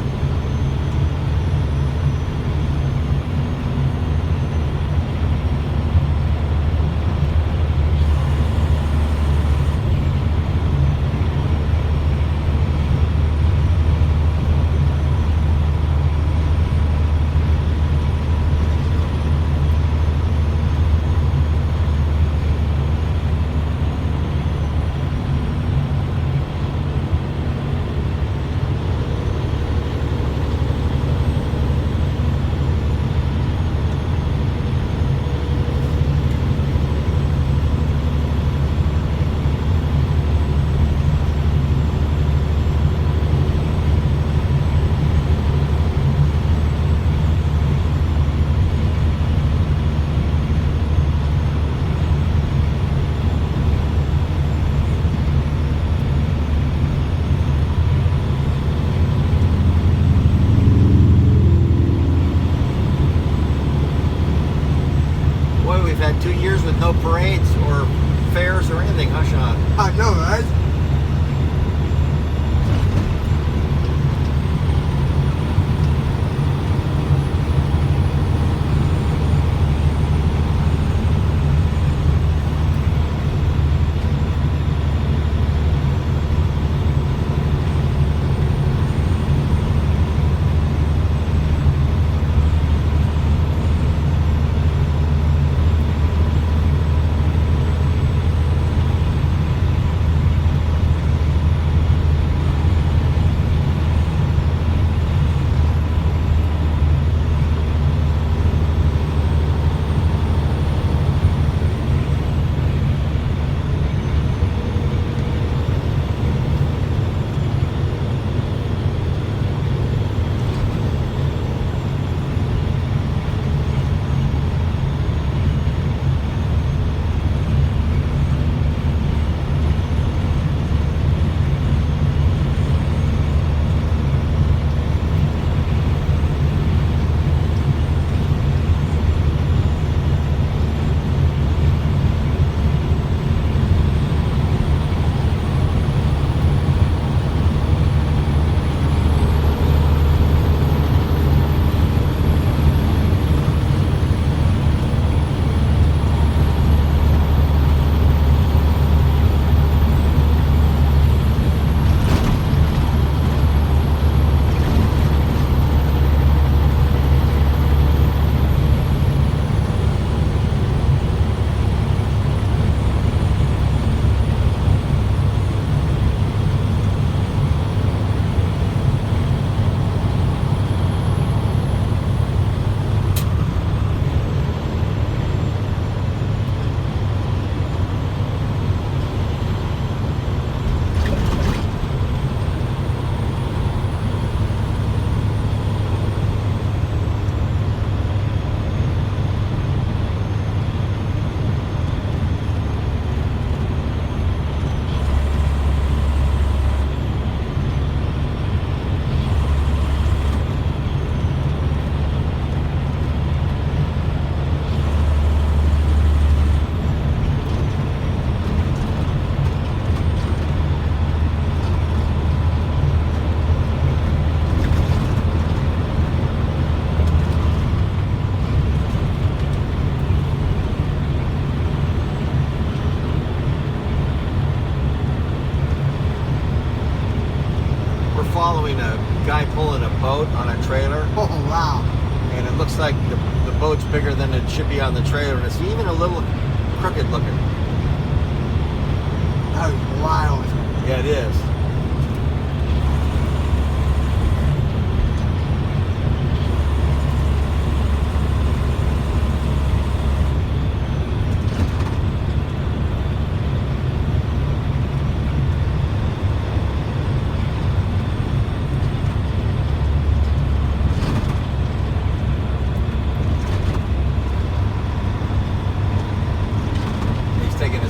with no parades or fairs or anything, huh, Sean? I know, right? Following a guy pulling a boat on a trailer, Oh, wow. and it looks like the boat's bigger than it should be on the trailer, and it's even a little crooked looking. That was wild. Yeah, it is.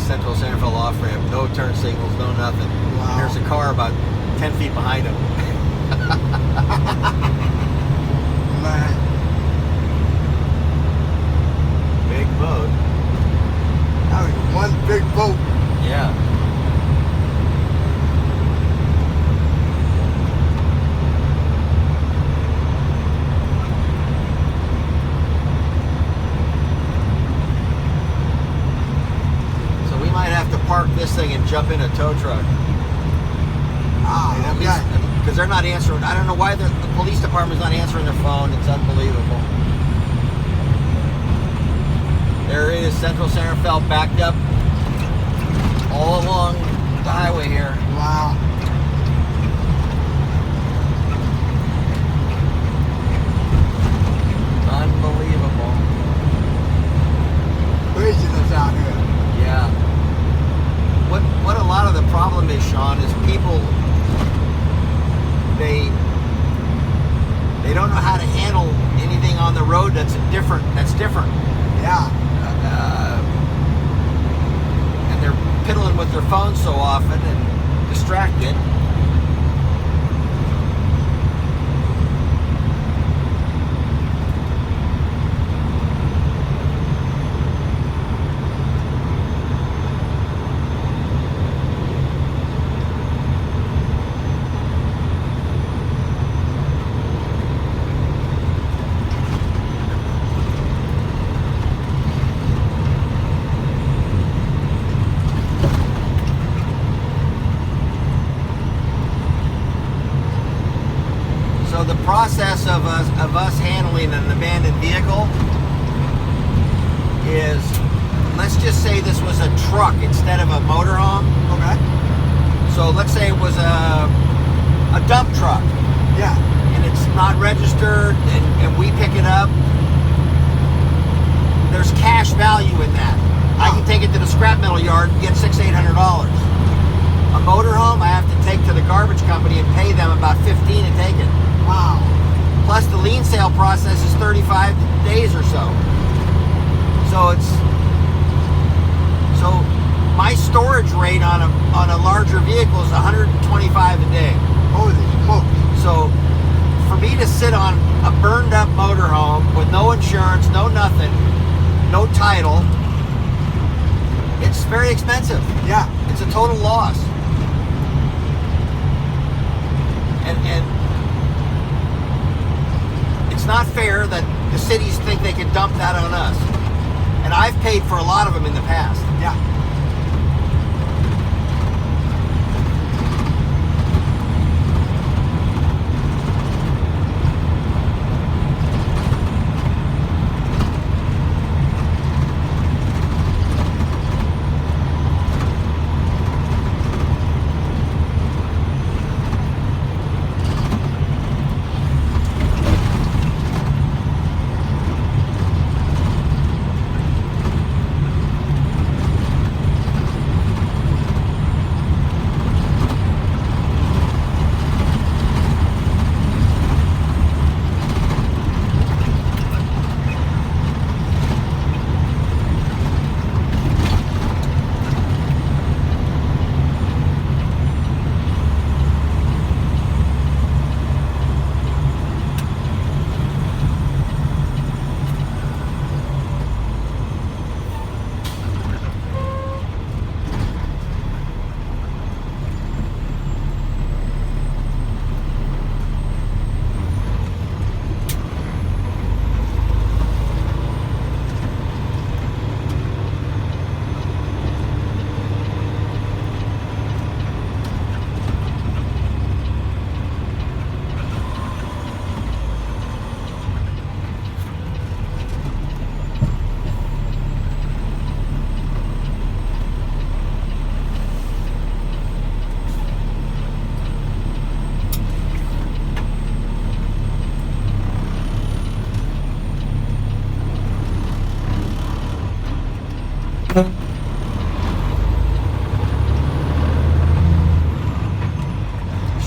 Central Sanford off ramp, no turn signals, no nothing. Wow. And there's a car about 10 feet behind him. Man. Big boat. That was one big boat. Yeah. Park this thing and jump in a tow truck. Ah, okay. Because they're not answering. I don't know why the police department's not answering their phone. It's unbelievable. There it is, Central Sanford backed up all along the highway here. Wow. Unbelievable. Craziness out here. Yeah. What a lot of the problem is, Sean, is people, they don't know how to handle anything on the road that's different. Yeah. And they're piddling with their phones so often and distracted. process of us handling an abandoned vehicle is, let's just say this was a truck instead of a motorhome. Okay. So let's say it was a dump truck. Yeah. And it's not registered, and we pick it up. There's cash value in that. I can take it to the scrap metal yard and get $600-800. A motorhome, I have to take to the garbage company and pay them about $15 to take it. Wow. Plus the lien sale process is 35 days or so. So my storage rate on a larger vehicle is 125 a day. Holy smokes. So for me to sit on a burned up motorhome with no insurance, no nothing, no title, it's very expensive. Yeah. It's a total loss. And it's not fair that the cities think they can dump that on us. And I've paid for a lot of them in the past. Yeah.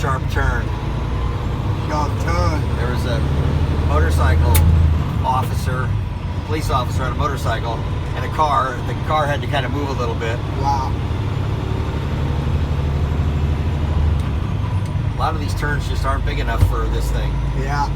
Sharp turn. Sharp turn. There was a motorcycle officer, police officer on a motorcycle, and a car. The car had to kind of move a little bit. Wow. A lot of these turns just aren't big enough for this thing. Yeah.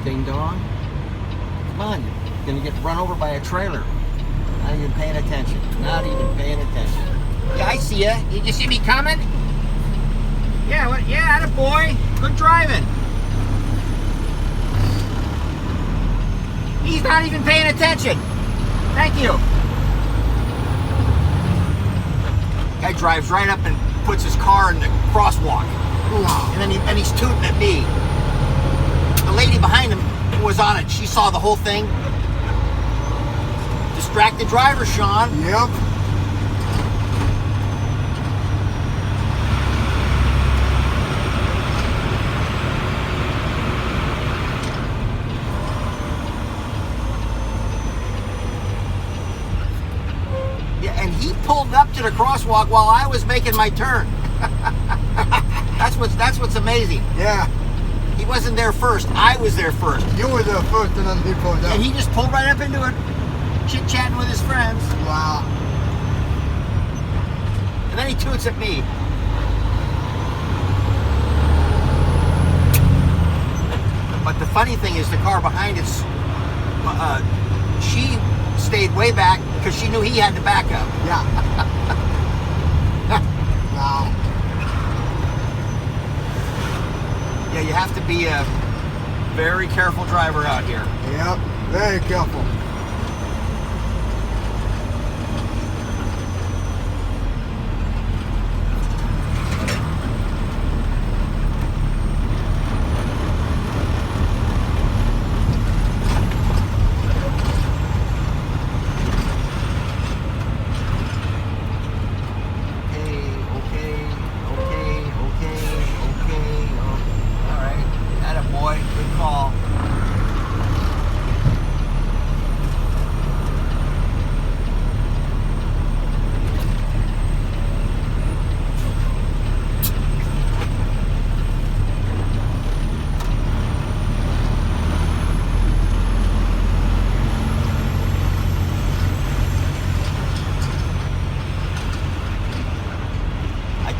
Ding dong. Come on, you're gonna get run over by a trailer. Not even paying attention. Not even paying attention. Yeah, I see ya. Did you see me coming? Yeah, what? Yeah, attaboy. Good driving. He's not even paying attention. Thank you. Guy drives right up and puts his car in the crosswalk. Wow. And then he's tooting at me. The lady behind him was on it. She saw the whole thing. Distracted driver, Sean. Yep. Yeah, and he pulled up to the crosswalk while I was making my turn. That's what's amazing. Yeah. He wasn't there first. I was there first. You were there first and then he pulled up. And he just pulled right up into it, chit-chatting with his friends. Wow. And then he toots at me. funny thing is the car behind us, she stayed way back because she knew he had to back up. Yeah. Wow. Yeah, you have to be a very careful driver out here. Yep. Very careful.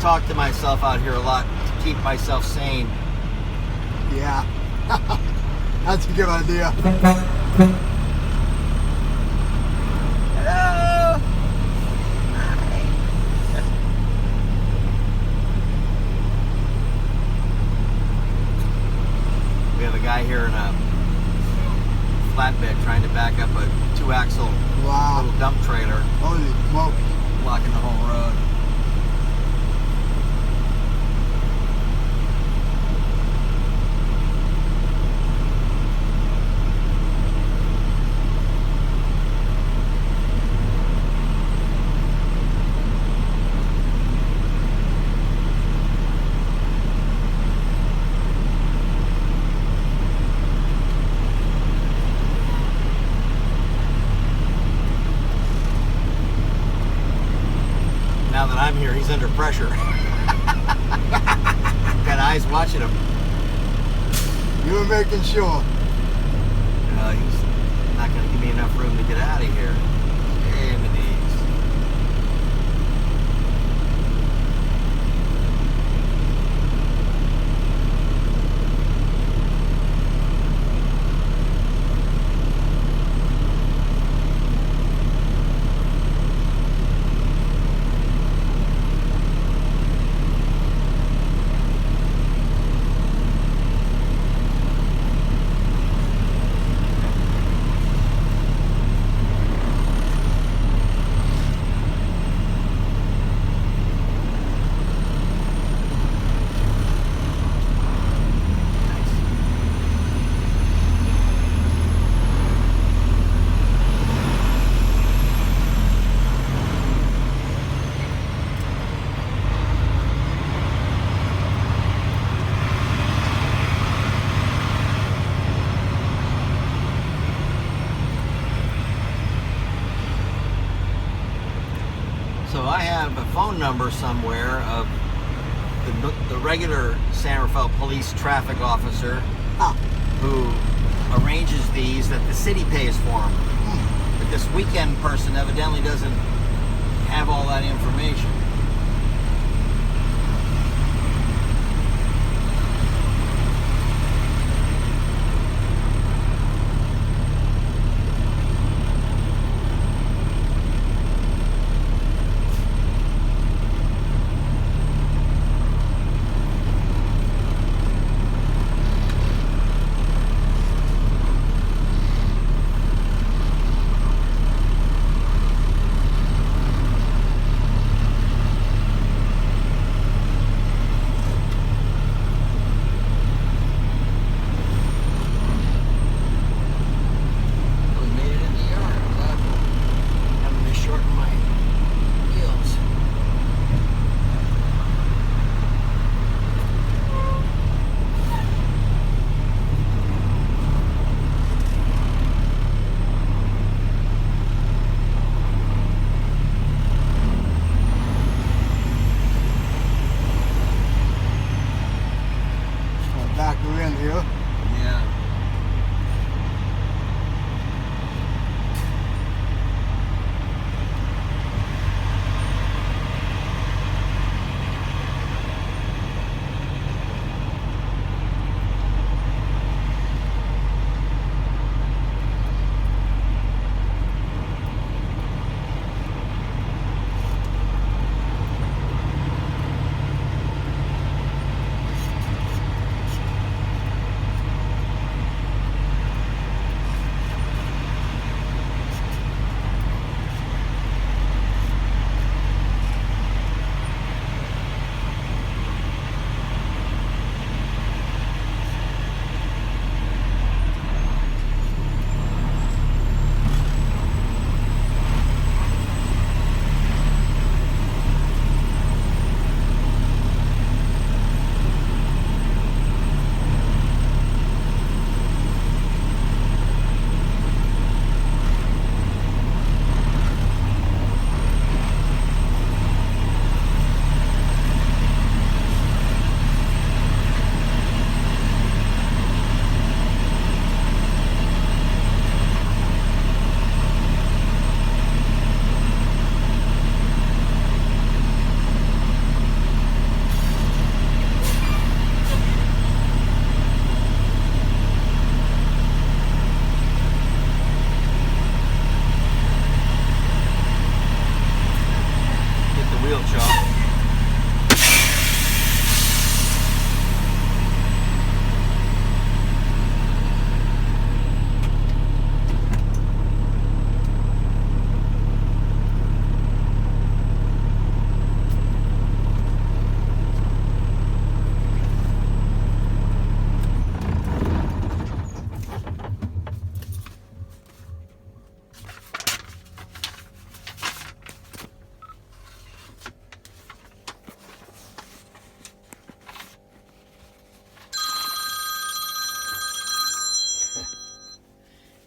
Talk to myself out here a lot to keep myself sane. Yeah. That's a good idea. Hello. Hi. We have a guy here in a flatbed trying to back up a 2-axle Wow. little dump trailer, Holy smokes. blocking the whole road. Now that I'm here, he's under pressure. Got eyes watching him. You were making sure. He's not going to give me enough room to get out of here. Damn it is. So I have a phone number somewhere of the regular San Rafael police traffic officer who arranges these that the city pays for them. But this weekend person evidently doesn't have all that information.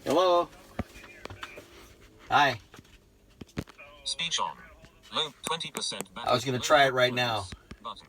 Hello. Hi. Speech on. Low 20% battery. I was gonna try it right now. Button.